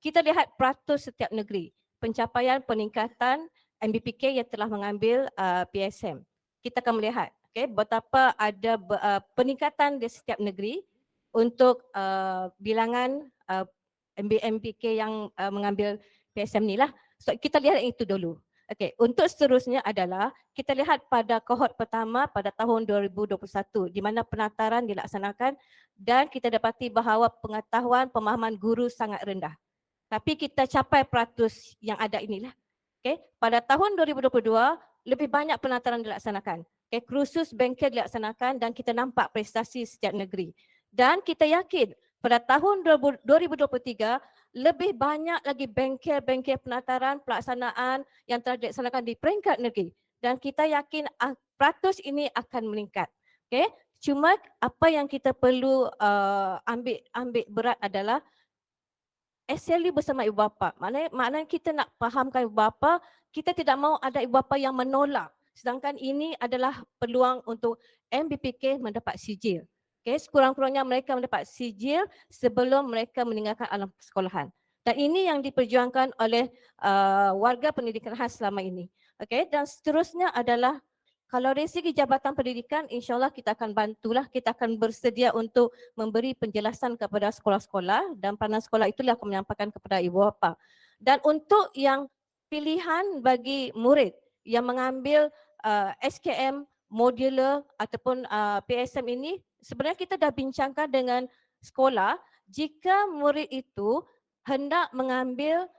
Kita lihat peratus setiap negeri, pencapaian peningkatan MBPK yang telah mengambil PSM. Kita akan melihat betapa ada peningkatan di setiap negeri untuk bilangan MBPK yang mengambil PSM ni lah. So kita lihat itu dulu. Okey, untuk seterusnya adalah kita lihat pada kohort pertama pada tahun 2021 di mana penataran dilaksanakan dan kita dapati bahawa pengetahuan pemahaman guru sangat rendah. Tapi kita capai peratus yang ada inilah. Okey, pada tahun 2022 lebih banyak penataran dilaksanakan. Okey, kursus bengkel dilaksanakan dan kita nampak prestasi setiap negeri. Dan kita yakin pada tahun 2023 lebih banyak lagi bengkel-bengkel penataran pelaksanaan yang telah dilaksanakan di peringkat negeri dan kita yakin peratus ini akan meningkat. Okey, cuma apa yang kita perlu ambil berat adalah SLU bersama ibu bapa. Maknanya kita nak fahamkan ibu bapa, kita tidak mahu ada ibu bapa yang menolak. Sedangkan ini adalah peluang untuk MBPK mendapat sijil. Okay, sekurang-kurangnya mereka mendapat sijil sebelum mereka meninggalkan alam persekolahan. Dan ini yang diperjuangkan oleh warga pendidikan khas selama ini. Okay, dan seterusnya adalah kalau dari segi Jabatan Pendidikan, insyaAllah kita akan bantulah, kita akan bersedia untuk memberi penjelasan kepada sekolah-sekolah dan peranan sekolah itulah akan menyampaikan kepada ibu bapa. Dan untuk yang pilihan bagi murid yang mengambil SKM modular ataupun PSM ini, sebenarnya kita dah bincangkan dengan sekolah jika murid itu hendak mengambil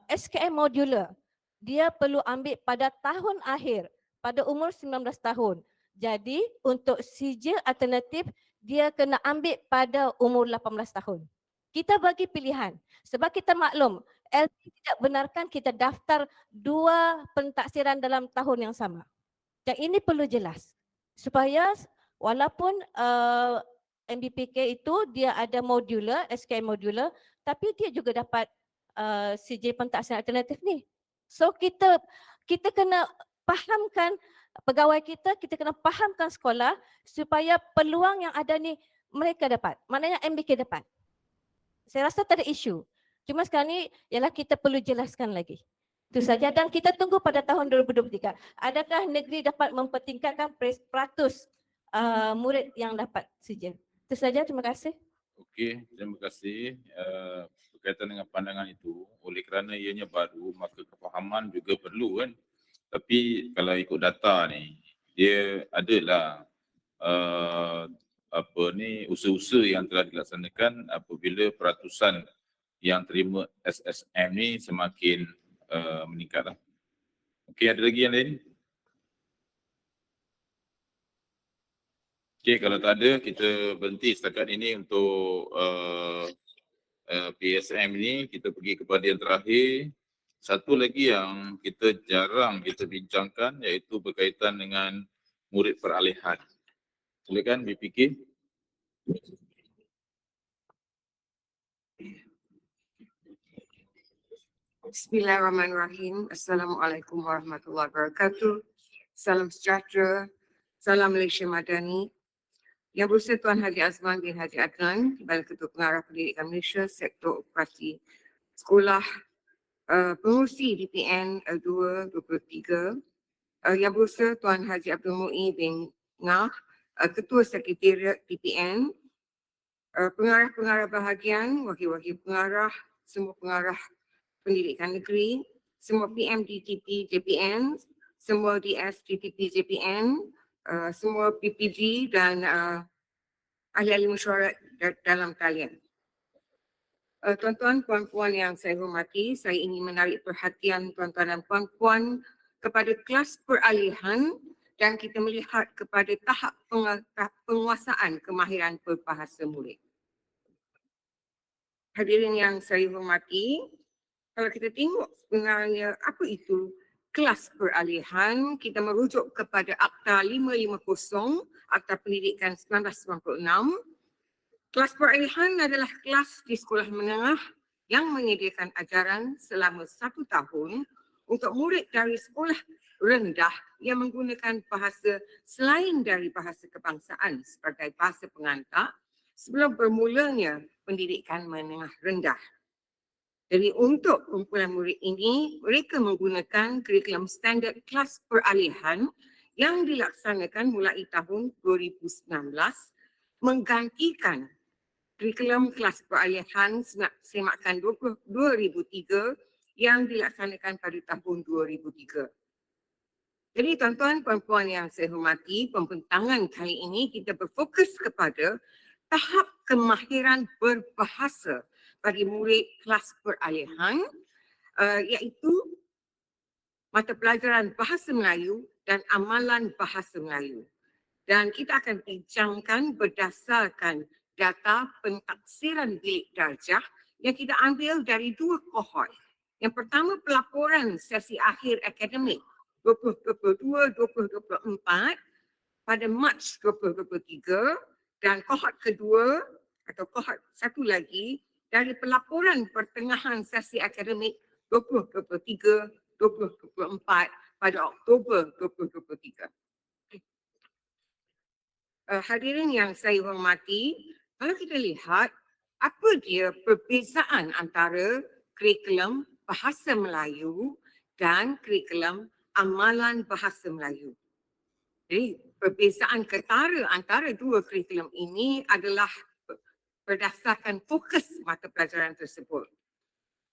SKM modular, dia perlu ambil pada tahun akhir pada umur 19 tahun. Jadi untuk sijil alternatif dia kena ambil pada umur 18 tahun. Kita bagi pilihan sebab kita maklum LP tidak benarkan kita daftar dua pentaksiran dalam tahun yang sama. Dan ini perlu jelas supaya walaupun MBPK itu dia ada modular, SKM modular, tapi dia juga dapat sijil pentaksiran alternatif ni. So kita kena fahamkan pegawai kita kena fahamkan sekolah supaya peluang yang ada ni mereka dapat. Maknanya MBK dapat. Saya rasa tak ada isu. Cuma sekarang ni ialah kita perlu jelaskan lagi. Itu saja dan kita tunggu pada tahun 2023. Adakah negeri dapat mempertingkatkan peratus murid yang dapat sijil? Itu saja, terima kasih. Okey, terima kasih. Berkaitan dengan pandangan itu, oleh kerana ianya baru, maka kefahaman juga perlu kan. Tapi kalau ikut data ni, dia adalah usaha-usaha yang telah dilaksanakan apabila peratusan yang terima SSM ni semakin meningkat lah. Okey, ada lagi yang lain? Okey, kalau tak ada, kita berhenti setakat ini untuk PSM ni. Kita pergi kepada yang terakhir. Satu lagi yang kita jarang kita bincangkan iaitu berkaitan dengan murid peralihan. Silakan BPK. Bismillahirrahmanirrahim. Assalamualaikum warahmatullahi wabarakatuh. Salam sejahtera. Salam Malaysia Madani. Yang berusaha Tuan Haji Azman bin Haji Adnan, Kepala Ketua Pengarah Pendidikan Malaysia, Sektor Operasi Sekolah, Pengurusi DPN 223. Yang berusaha Tuan Haji Abdul Mu'i bin Ngah, Ketua Sekretariat DPN, pengarah-pengarah bahagian, wakil-wakil pengarah, semua pengarah pendidikan negeri, semua PMDTP JPN, semua DS DTP JPN, semua PPG dan ahli-ahli mesyuarat dalam talian. Tuan-tuan, puan-puan yang saya hormati, saya ingin menarik perhatian tuan-tuan dan puan-puan kepada kelas peralihan dan kita melihat kepada tahap penguasaan kemahiran berbahasa murid. Hadirin yang saya hormati, kalau kita tengok sebenarnya apa itu kelas peralihan, kita merujuk kepada Akta 550, Akta Pendidikan 1996. Kelas peralihan adalah kelas di sekolah menengah yang menyediakan ajaran selama 1 tahun untuk murid dari sekolah rendah yang menggunakan bahasa selain dari bahasa kebangsaan sebagai bahasa pengantar sebelum bermulanya pendidikan menengah rendah. Jadi untuk kumpulan murid ini, mereka menggunakan kurikulum standard kelas peralihan yang dilaksanakan mulai tahun 2019 menggantikan kurikulum kelas peralihan semakan 2003 yang dilaksanakan pada tahun 2003. Jadi tuan-tuan puan-puan yang saya hormati, pembentangan kali ini kita berfokus kepada tahap kemahiran berbahasa bagi murid kelas peralihan, iaitu mata pelajaran Bahasa Melayu dan Amalan Bahasa Melayu. Dan kita akan bincangkan berdasarkan data pentaksiran bilik darjah yang kita ambil dari 2 kohort. Yang pertama, pelaporan sesi akhir akademik 2022-2024 pada Mac 2023 dan kohort kedua atau kohort satu lagi dari pelaporan pertengahan sesi akademik 2023-2024 pada Oktober 2023. Hadirin yang saya hormati, kalau kita lihat apa dia perbezaan antara kurikulum Bahasa Melayu dan kurikulum Amalan Bahasa Melayu. Jadi perbezaan ketara antara 2 kurikulum ini adalah berdasarkan fokus mata pelajaran tersebut.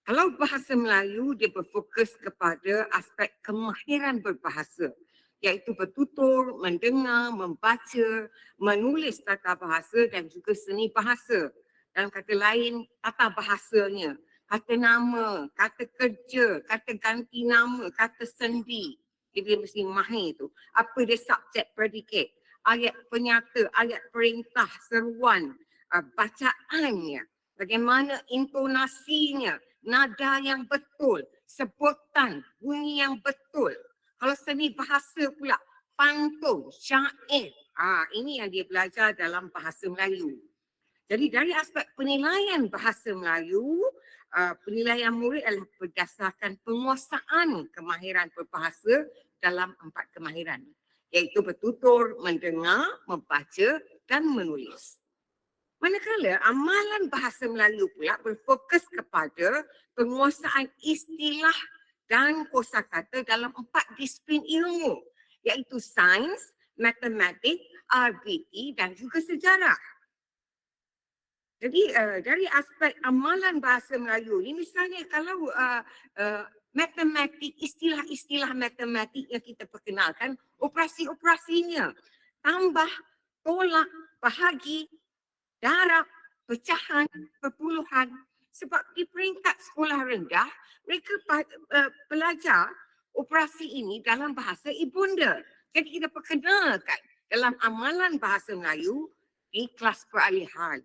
Kalau Bahasa Melayu dia berfokus kepada aspek kemahiran berbahasa, iaitu bertutur, mendengar, membaca, menulis tata bahasa dan juga seni bahasa. Dalam kata lain, tata bahasanya, kata nama, kata kerja, kata ganti nama, kata sendi. Dia mesti mahir tu. Apa dia subjek predicate, ayat penyata, ayat perintah, seruan, bacaannya, bagaimana intonasinya, nada yang betul, sebutan, bunyi yang betul. Kalau seni bahasa pula, pantun, syair. Ini yang dia belajar dalam Bahasa Melayu. Jadi dari aspek penilaian Bahasa Melayu, penilaian murid adalah berdasarkan penguasaan kemahiran berbahasa dalam 4 kemahiran, iaitu bertutur, mendengar, membaca dan menulis. Manakala amalan Bahasa Melayu pula berfokus kepada penguasaan istilah dan kosakata dalam 4 disiplin ilmu, iaitu sains, matematik, RBT dan juga sejarah. Jadi dari aspek amalan Bahasa Melayu ni, misalnya kalau matematik, istilah-istilah matematik yang kita perkenalkan, operasi-operasinya, tambah, tolak, bahagi, darab, pecahan, perpuluhan. Sebab di peringkat sekolah rendah, mereka belajar operasi ini dalam bahasa ibunda. Jadi kita perkenalkan dalam amalan Bahasa Melayu di kelas peralihan.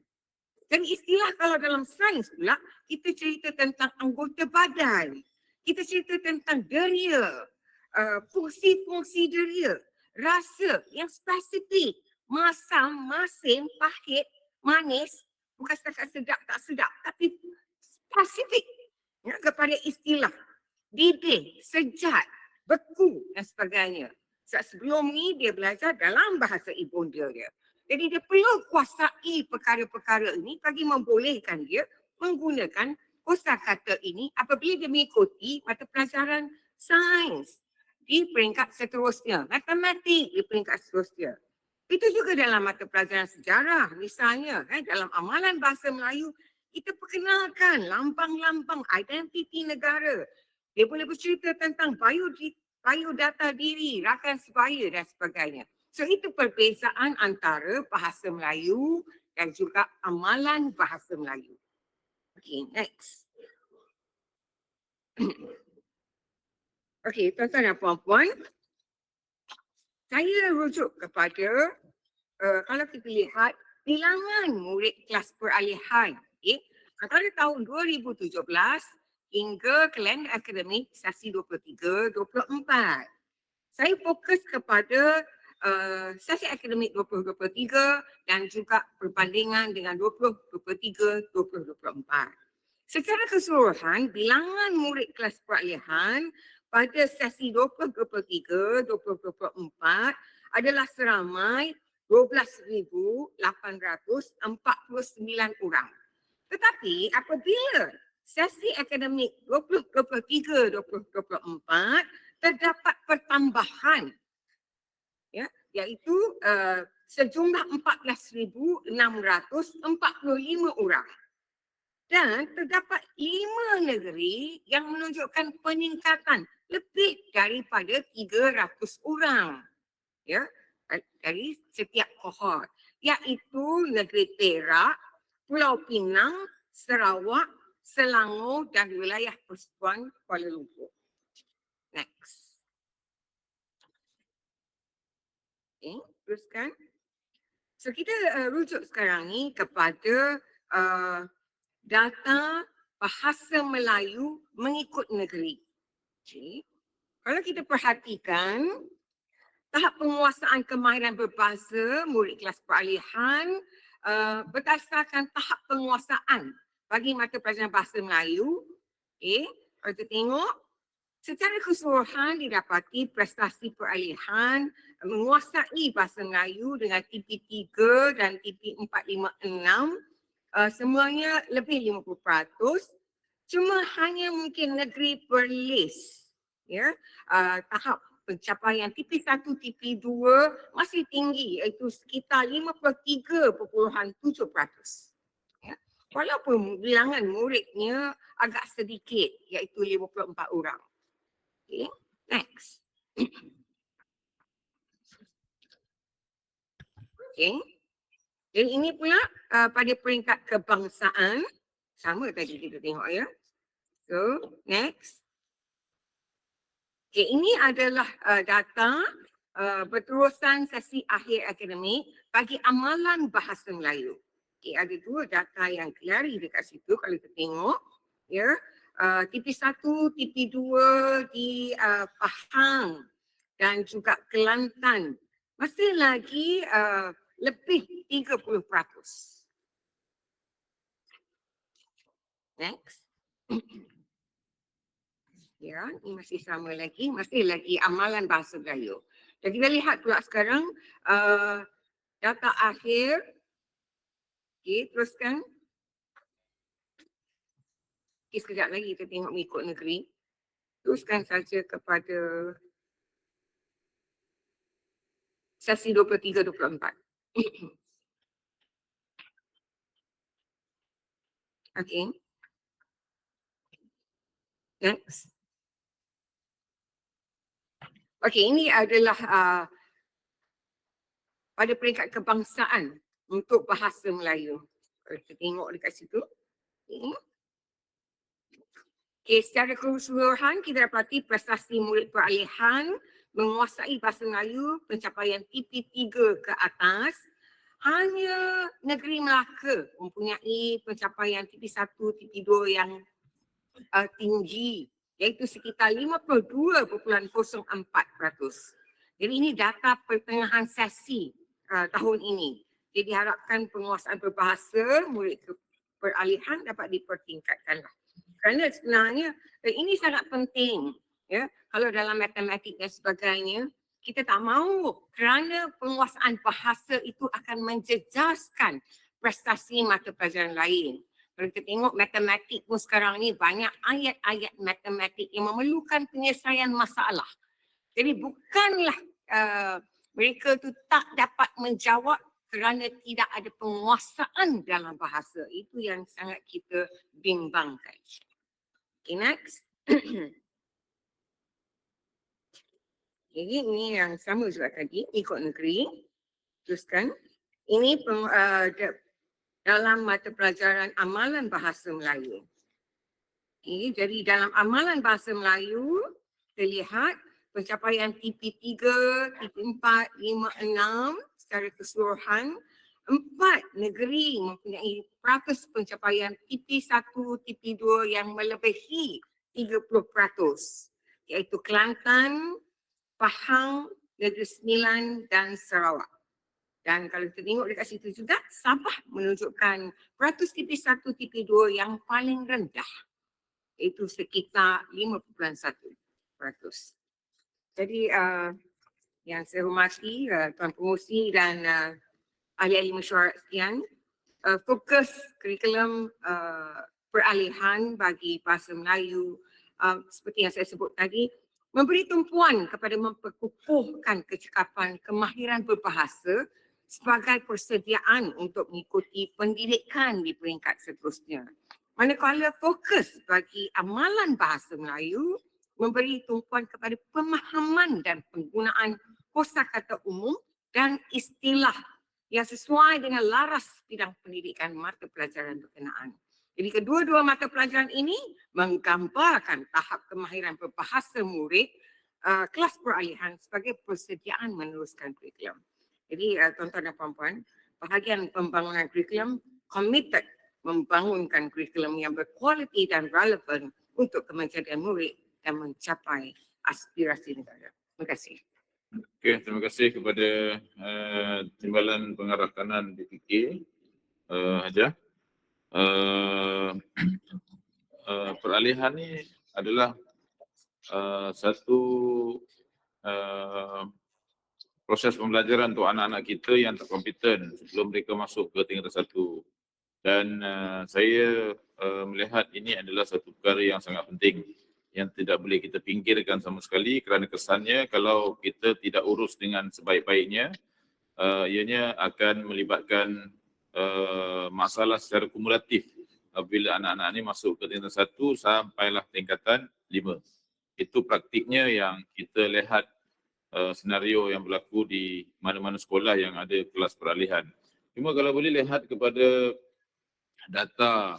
Dan istilah kalau dalam sains pula, kita cerita tentang anggota badan. Kita cerita tentang deria, fungsi-fungsi deria, rasa yang spesifik, masam, masin, pahit, manis, bukan setakat sedap tak sedap, tapi spesifik kepada istilah, didih, sejat, beku dan sebagainya. Sebelum ni dia belajar dalam bahasa ibunda dia. Jadi dia perlu kuasai perkara-perkara ini bagi membolehkan dia menggunakan kosakata ini apabila dia mengikuti mata pelajaran sains di peringkat seterusnya, matematik di peringkat seterusnya. Itu juga dalam mata pelajaran sejarah. Misalnya dalam amalan Bahasa Melayu, kita perkenalkan lambang-lambang identiti negara. Dia boleh bercerita tentang biodata diri, rakan sebaya dan sebagainya. So itu perbezaan antara Bahasa Melayu dan juga amalan Bahasa Melayu. Okay, next. Okay, tuan-tuan dan puan-puan, saya rujuk kepada kalau kita lihat bilangan murid kelas peralihan antara tahun 2017 hingga kalender akademik sesi 23-24. Saya fokus kepada sesi akademik 2023 dan juga perbandingan dengan 2023-2024. Secara keseluruhan, bilangan murid kelas peralihan pada sesi 2023-2024 adalah seramai 12,849 orang. Tetapi apabila sesi akademik 2023-2024 terdapat pertambahan, iaitu sejumlah 14,645 orang. Dan terdapat 5 negeri yang menunjukkan peningkatan lebih daripada 300 orang. Ya, dari setiap kohort, iaitu negeri Perak, Pulau Pinang, Sarawak, Selangor dan wilayah Persekutuan Kuala Lumpur. Next. Okay, teruskan. So kita rujuk sekarang ni kepada data bahasa Melayu mengikut negeri. Okay. Kalau kita perhatikan, tahap penguasaan kemahiran berbahasa murid kelas peralihan berdasarkan tahap penguasaan bagi mata pelajaran bahasa Melayu. Okay. Kalau kita tengok, secara keseluruhan didapati prestasi peralihan menguasai bahasa Melayu dengan TP3 dan TP456 semuanya lebih 50%. Cuma hanya mungkin negeri Perlis, ya, tahap pencapaian TP1, TP2 masih tinggi, iaitu sekitar 53.7%. Ya. Walaupun bilangan muridnya agak sedikit, iaitu 54 orang. Okay, next. Okay. Jadi ini pula pada peringkat kebangsaan, sama tadi kita tengok ya. So, next. Okay, ini adalah data berterusan sesi akhir akademik bagi amalan bahasa Melayu. Okay, ada 2 data yang kelari dekat situ kalau kita tengok. Ya, TP1, TP2 di Pahang dan juga Kelantan masih lagi lebih 30%. Next. Ya, ini masih sama lagi, masih lagi amalan bahasa Melayu. Dan kita lihat pula sekarang data akhir. Okay, teruskan. Okay, sekejap lagi kita tengok mengikut negeri. Teruskan saja kepada sesi 23-24. Okay. Next. Okay, ini adalah pada peringkat kebangsaan untuk bahasa Melayu. Kita tengok dekat situ. Okay, secara keseluruhan kita dapati prestasi murid peralihan menguasai bahasa Melayu pencapaian TP3 ke atas. Hanya negeri Melaka mempunyai pencapaian TP1, TP2 yang tinggi, iaitu sekitar 52.04%. Jadi ini data pertengahan sesi tahun ini. Jadi diharapkan penguasaan berbahasa murid peralihan dapat dipertingkatkan. Kerana sebenarnya ini sangat penting, ya. Kalau dalam matematik dan sebagainya, kita tak mahu kerana penguasaan bahasa itu akan menjejaskan prestasi mata pelajaran lain. Kalau kita tengok matematik pun sekarang ni banyak ayat-ayat matematik yang memerlukan penyelesaian masalah. Jadi bukanlah mereka tu tak dapat menjawab kerana tidak ada penguasaan dalam bahasa. Itu yang sangat kita bimbangkan. Okay, next. Jadi ini yang sama juga tadi, ikut negeri. Teruskan. Ini dalam mata pelajaran amalan bahasa Melayu. Okay, jadi dalam amalan bahasa Melayu, terlihat pencapaian TP3, TP4, 5, 6 secara keseluruhan. 4 negeri mempunyai peratus pencapaian TP1, TP2 yang melebihi 30%, iaitu Kelantan, Pahang, Negeri Sembilan dan Sarawak. Dan kalau kita tengok dekat situ juga, Sabah menunjukkan peratus TP1, TP2 yang paling rendah, iaitu sekitar 5.1%. Jadi yang saya hormati Tuan Pengerusi dan ahli-ahli mesyuarat sekian, fokus kurikulum peralihan bagi bahasa Melayu seperti yang saya sebut tadi, memberi tumpuan kepada memperkukuhkan kecekapan kemahiran berbahasa sebagai persediaan untuk mengikuti pendidikan di peringkat seterusnya. Manakala fokus bagi amalan bahasa Melayu memberi tumpuan kepada pemahaman dan penggunaan kosakata umum dan istilah yang sesuai dengan laras bidang pendidikan mata pelajaran berkenaan. Jadi kedua-dua mata pelajaran ini menggambarkan tahap kemahiran berbahasa murid kelas peralihan sebagai persediaan meneruskan kurikulum. Jadi tuan-tuan dan puan-puan, bahagian pembangunan kurikulum committed membangunkan kurikulum yang berkualiti dan relevan untuk kemajuan murid dan mencapai aspirasi negara. Terima kasih. Okey, terima kasih kepada Timbalan Pengarah Kanan DPK, Hajah. Peralihan ni adalah satu proses pembelajaran untuk anak-anak kita yang tak kompeten sebelum mereka masuk ke tingkatan 1. Dan saya melihat ini adalah satu perkara yang sangat penting yang tidak boleh kita pinggirkan sama sekali kerana kesannya kalau kita tidak urus dengan sebaik-baiknya, ianya akan melibatkan masalah secara kumulatif apabila anak-anak ini masuk ke tingkatan 1 sampailah tingkatan 5. Itu praktiknya yang kita lihat senario yang berlaku di mana-mana sekolah yang ada kelas peralihan. Cuma kalau boleh lihat kepada data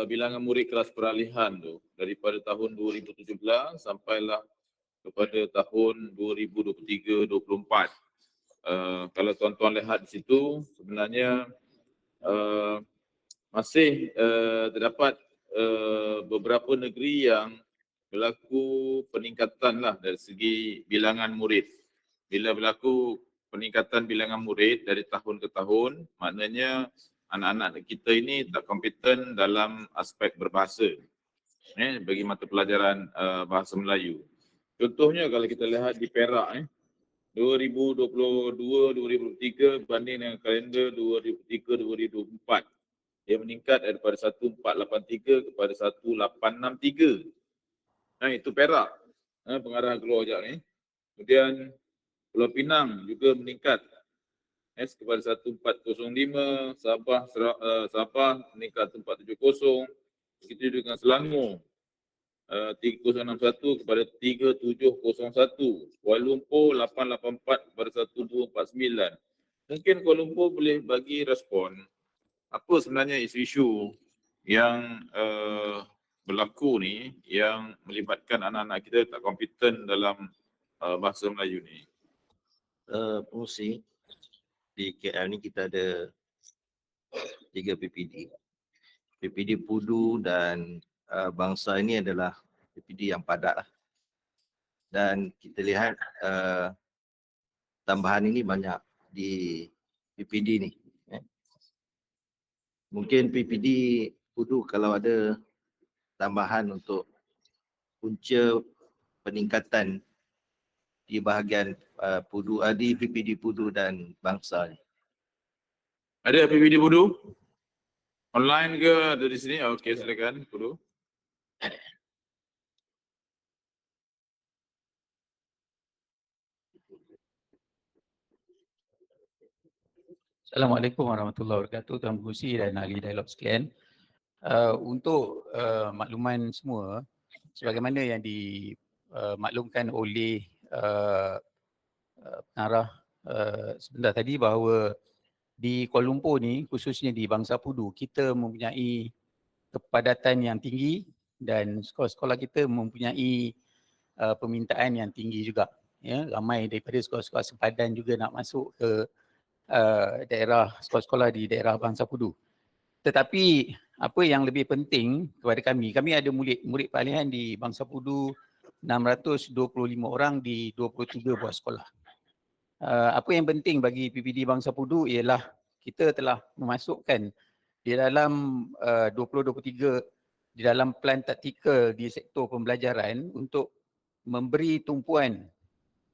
bilangan murid kelas peralihan tu daripada tahun 2017 sampailah kepada tahun 2023-24. Kalau tuan-tuan lihat di situ sebenarnya masih terdapat beberapa negeri yang berlaku peningkatan lah dari segi bilangan murid. Bila berlaku peningkatan bilangan murid dari tahun ke tahun, maknanya anak-anak kita ini tak kompeten dalam aspek berbahasa bagi mata pelajaran bahasa Melayu. Contohnya kalau kita lihat di Perak 2022-2023 berbanding dengan kalender 2023-2024, dia meningkat daripada 1483 kepada 1863. Itu Perak, pengarah keluar sekejap ni. Kemudian Pulau Pinang juga meningkat kepada 1405, Sabah meningkat 470, begitu juga dengan Selangor 3061 kepada 3701, Kuala Lumpur 884 kepada 1249. Mungkin Kuala Lumpur boleh bagi respon apa sebenarnya isu-isu yang berlaku ni yang melibatkan anak-anak kita tak kompeten dalam bahasa Melayu ni. Pengurusi di KL ni kita ada 3 PPD. PPD Pudu dan bangsa ini adalah PPD yang padat lah. Dan kita lihat tambahan ini banyak di PPD ni. Mungkin PPD Pudu kalau ada tambahan untuk punca peningkatan di bahagian Pudu, di PPD Pudu dan bangsa ni. Ada PPD Pudu? Online ke ada di sini? Okey, silakan Pudu. Assalamualaikum warahmatullahi wabarakatuh, Tuan Pengerusi dan ahli dialog sekalian. Untuk makluman semua, sebagaimana yang dimaklumkan oleh pengarah sebentar tadi bahawa di Kuala Lumpur ni, khususnya di Bangsa Pudu, kita mempunyai kepadatan yang tinggi dan sekolah-sekolah kita mempunyai permintaan yang tinggi juga. Ya, ramai daripada sekolah-sekolah sepadan juga nak masuk ke daerah sekolah-sekolah di daerah Bangsa Pudu. Tetapi apa yang lebih penting kepada kami ada murid peralihan di Bangsa Pudu 625 orang di 23 buah sekolah. Apa yang penting bagi PPD Bangsa Pudu ialah kita telah memasukkan di dalam 2023 di dalam plan taktikal di sektor pembelajaran untuk memberi tumpuan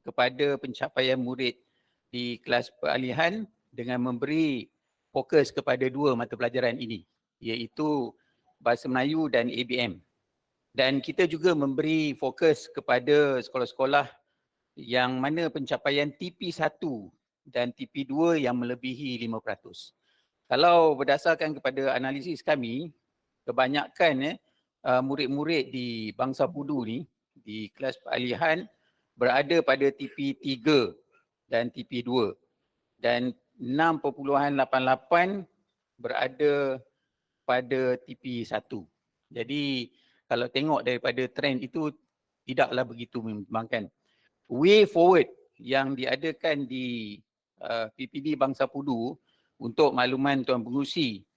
kepada pencapaian murid di kelas peralihan dengan memberi fokus kepada 2 mata pelajaran ini, iaitu Bahasa Melayu dan ABM. Dan kita juga memberi fokus kepada sekolah-sekolah yang mana pencapaian TP1 dan TP2 yang melebihi 5%. Kalau berdasarkan kepada analisis kami, kebanyakan murid-murid di Bangsa Pudu ni di kelas peralihan berada pada TP3 dan TP2 dan 6.88 berada pada TP1. Jadi kalau tengok daripada trend itu tidaklah begitu membangkang. Way forward yang diadakan di PPD Bangsa Pudu untuk makluman Tuan Pengerusi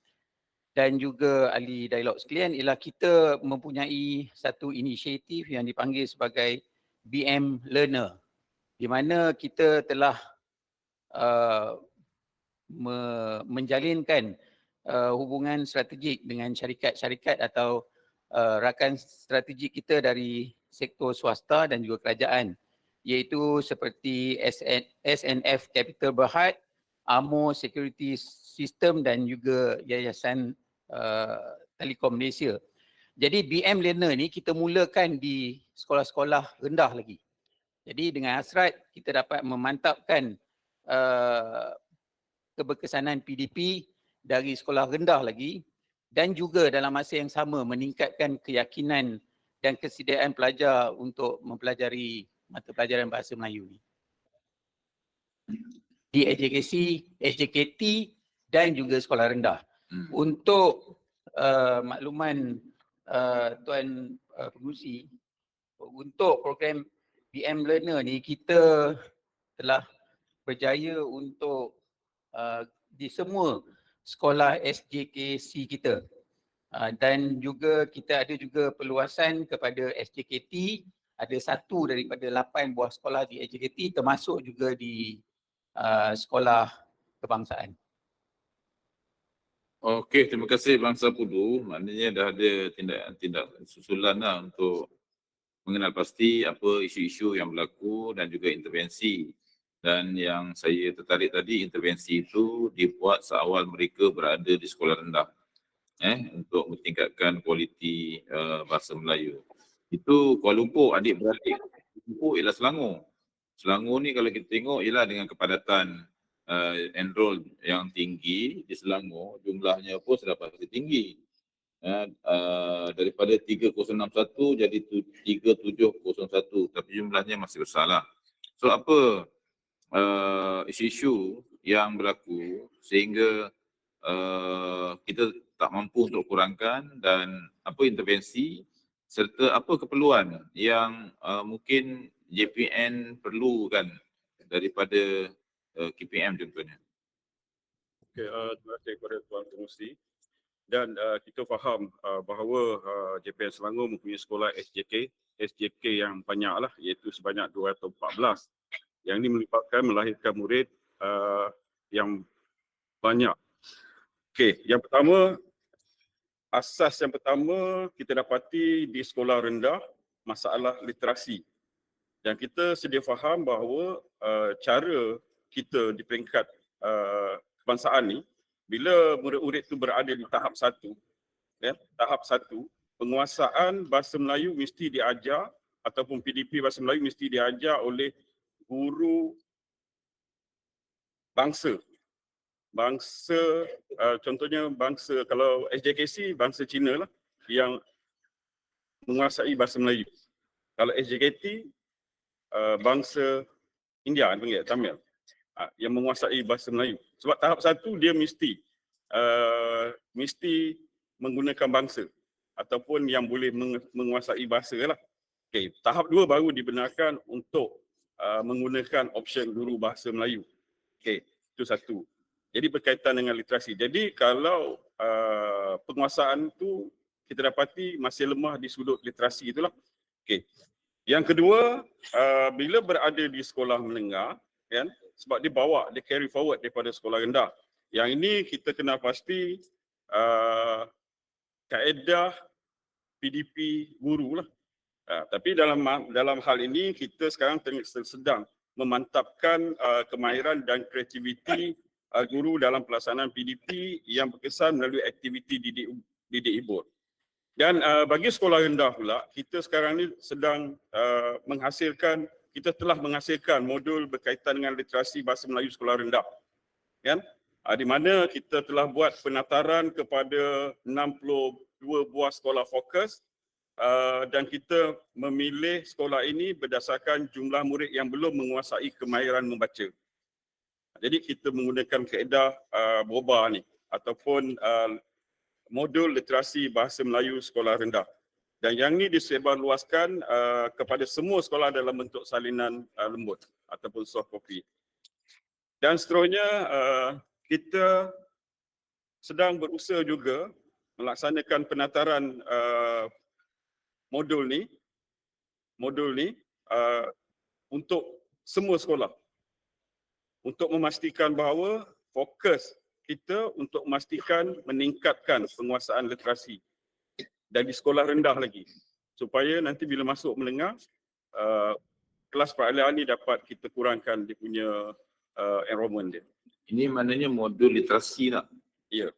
dan juga ahli dialog sekalian ialah kita mempunyai satu inisiatif yang dipanggil sebagai BM Learner di mana kita telah menjalinkan hubungan strategik dengan syarikat-syarikat atau rakan strategik kita dari sektor swasta dan juga kerajaan, iaitu seperti SNF Capital Berhad, AMO Security System dan juga Yayasan Telekom Malaysia. Jadi BM Learner ni kita mulakan di sekolah-sekolah rendah lagi. Jadi dengan hasrat kita dapat memantapkan keberkesanan PDP dari sekolah rendah lagi dan juga dalam masa yang sama meningkatkan keyakinan dan kesediaan pelajar untuk mempelajari mata pelajaran bahasa Melayu ni. Di SJKC, SJKT dan juga sekolah rendah. Untuk makluman Tuan Pengerusi, untuk program BM Learner ni kita telah berjaya untuk di semua sekolah SJKC kita. Dan juga kita ada juga perluasan kepada SJKT, ada 1 daripada 8 buah sekolah di SJKT termasuk juga di sekolah kebangsaan. Okey, terima kasih Bangsa Pudu. Maknanya dah ada tindak susulan lah untuk mengenal pasti apa isu-isu yang berlaku dan juga intervensi. Dan yang saya tertarik tadi, intervensi itu dibuat seawal mereka berada di sekolah rendah untuk mentingkatkan kualiti bahasa Melayu. Itu Kuala Lumpur, adik-beradik. Kuala Lumpur ialah Selangor. Selangor ni kalau kita tengok ialah dengan kepadatan enroll yang tinggi di Selangor, jumlahnya pun sudah pasti tinggi. Daripada 3061 jadi 3701, tapi jumlahnya masih besarlah. So apa isu-isu yang berlaku sehingga kita tak mampu untuk kurangkan dan apa intervensi serta apa keperluan yang mungkin JPN perlukan daripada KPM contohnya. Okay, terima kasih kepada Tuan Pengerusi. Dan kita faham bahawa JPN Selangor mempunyai sekolah SJK yang banyaklah, iaitu sebanyak 214. Yang ini melahirkan murid yang banyak. Okey, yang pertama, asas yang pertama kita dapati di sekolah rendah masalah literasi. Dan kita sedia faham bahawa cara kita di peringkat kebangsaan ni, bila murid-murid itu berada di tahap 1, tahap 1, penguasaan bahasa Melayu mesti diajar ataupun PDP bahasa Melayu mesti diajar oleh guru bangsa. Contohnya bangsa, kalau SJKC bangsa Cina lah yang menguasai bahasa Melayu. Kalau SJKT bangsa India, panggil Tamil, yang menguasai bahasa Melayu. Sebab tahap 1 dia mesti menggunakan bangsa ataupun yang boleh menguasai bahasa lah. Okay. Tahap 2 baru dibenarkan untuk menggunakan option guru bahasa Melayu. Okay. Itu satu. Jadi berkaitan dengan literasi. Jadi kalau penguasaan tu kita dapati masih lemah di sudut literasi itulah. Okay. Yang kedua, bila berada di sekolah menengah, kan, sebab dia carry forward daripada sekolah rendah. Yang ini kita kena pasti kaedah PDP guru lah. Tapi dalam hal ini kita sekarang sedang memantapkan kemahiran dan kreativiti guru dalam pelaksanaan PDP yang berkesan melalui aktiviti didik hibur. Dan bagi sekolah rendah pula, kita sekarang ni sedang kita telah menghasilkan modul berkaitan dengan literasi bahasa Melayu sekolah rendah. Kan? Di mana kita telah buat penataran kepada 60 2 buah sekolah fokus dan kita memilih sekolah ini berdasarkan jumlah murid yang belum menguasai kemahiran membaca. Jadi kita menggunakan kaedah BOBA ni ataupun modul literasi bahasa Melayu sekolah rendah. Dan yang ni disebarluaskan kepada semua sekolah dalam bentuk salinan lembut ataupun soft copy. Dan seterusnya kita sedang berusaha juga melaksanakan penataran modul ni untuk semua sekolah untuk memastikan bahawa fokus kita untuk memastikan meningkatkan penguasaan literasi dan di sekolah rendah lagi supaya nanti bila masuk menengah kelas peralihan ni dapat kita kurangkan dia punya enrollment dia. Ini maknanya modul literasi tak? Ya.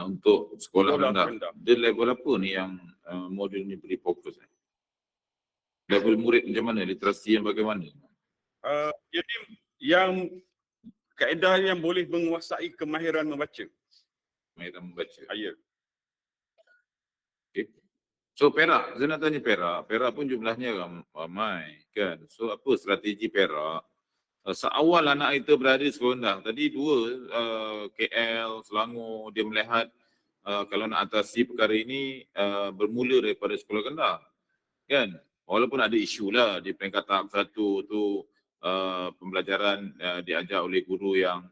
Untuk sekolah Sekolah rendah. rendah. Dia level apa ni yang modul ni beri fokus? Level murid macam mana? Literasi yang bagaimana? Jadi yang kaedah yang boleh menguasai kemahiran membaca. Kemahiran membaca. Ya. Okay. So Perak, saya nak tanya Perak. Perak pun jumlahnya ramai kan. So apa strategi Perak? Seawal anak kita berada di sekolah rendah, tadi 2 KL, Selangor, dia melihat kalau nak atasi perkara ini bermula daripada sekolah rendah kan. Walaupun ada isu lah di peringkat tahap 1 tu pembelajaran diajar oleh guru yang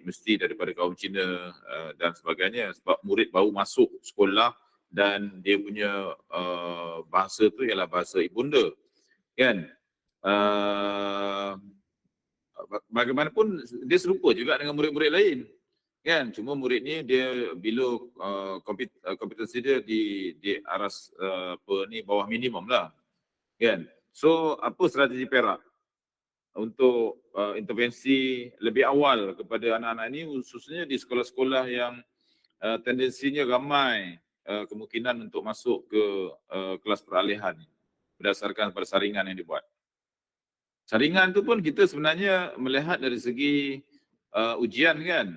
mesti daripada kaum Cina dan sebagainya sebab murid baru masuk sekolah dan dia punya bahasa tu ialah bahasa ibunda kan. Bagaimanapun dia serupa juga dengan murid-murid lain kan, cuma murid ni dia bila kompetensi dia di aras bawah minimum lah kan. So apa strategi Perak untuk intervensi lebih awal kepada anak-anak ini khususnya di sekolah-sekolah yang tendensinya ramai kemungkinan untuk masuk ke kelas peralihan berdasarkan pada saringan yang dibuat. Saringan tu pun kita sebenarnya melihat dari segi ujian kan.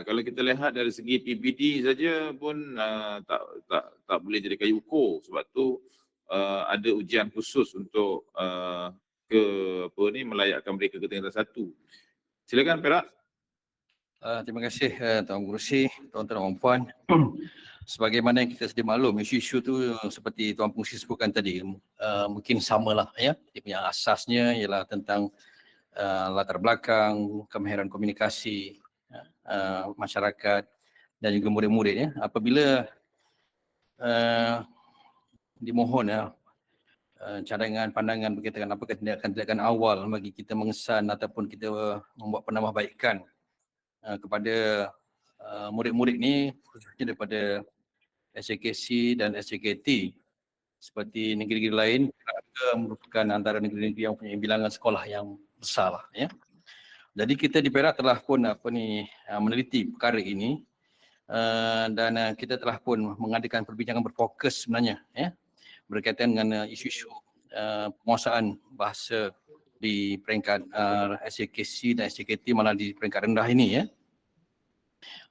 Kalau kita lihat dari segi PPD saja pun tak boleh jadi kayu ukur sebab tu ada ujian khusus untuk melayakkan mereka ke tingkatan 1. Silakan Perak. Terima kasih Tuan Pengerusi, tuan-tuan dan puan. Sebagaimana yang kita sedia maklum, isu-isu tu seperti Tuan Pengerusi sebutkan tadi, mungkin samalah ya. Dia punya asasnya ialah tentang latar belakang, kemahiran komunikasi masyarakat dan juga murid-murid ya. Apabila dimohon ya cadangan pandangan berkaitan dengan apakah tindakan-tindakan awal bagi kita mengesan ataupun kita membuat penambahbaikan kepada murid-murid ni khususnya daripada SJKC dan SJKT seperti negeri-negeri lain merupakan antara negeri-negeri yang punya bilangan sekolah yang besar lah ya. Jadi kita di Perak telah pun meneliti perkara ini dan kita telah pun mengadakan perbincangan berfokus sebenarnya ya berkaitan dengan isu-isu penguasaan bahasa di peringkat SJKC dan SJKT malah di peringkat rendah ini ya.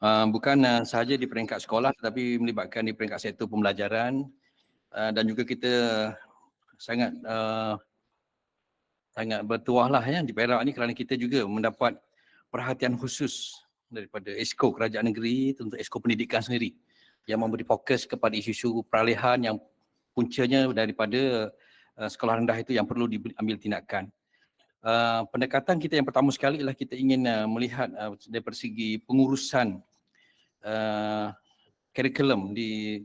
Bukan sahaja di peringkat sekolah tetapi melibatkan di peringkat sektor pembelajaran dan juga kita sangat bertuah lah ya di Perak ni kerana kita juga mendapat perhatian khusus daripada Esko Kerajaan Negeri untuk Esko Pendidikan sendiri yang memberi fokus kepada isu-isu peralihan yang puncanya daripada sekolah rendah itu yang perlu diambil tindakan. Pendekatan kita yang pertama sekali ialah kita ingin melihat dari segi pengurusan kurikulum di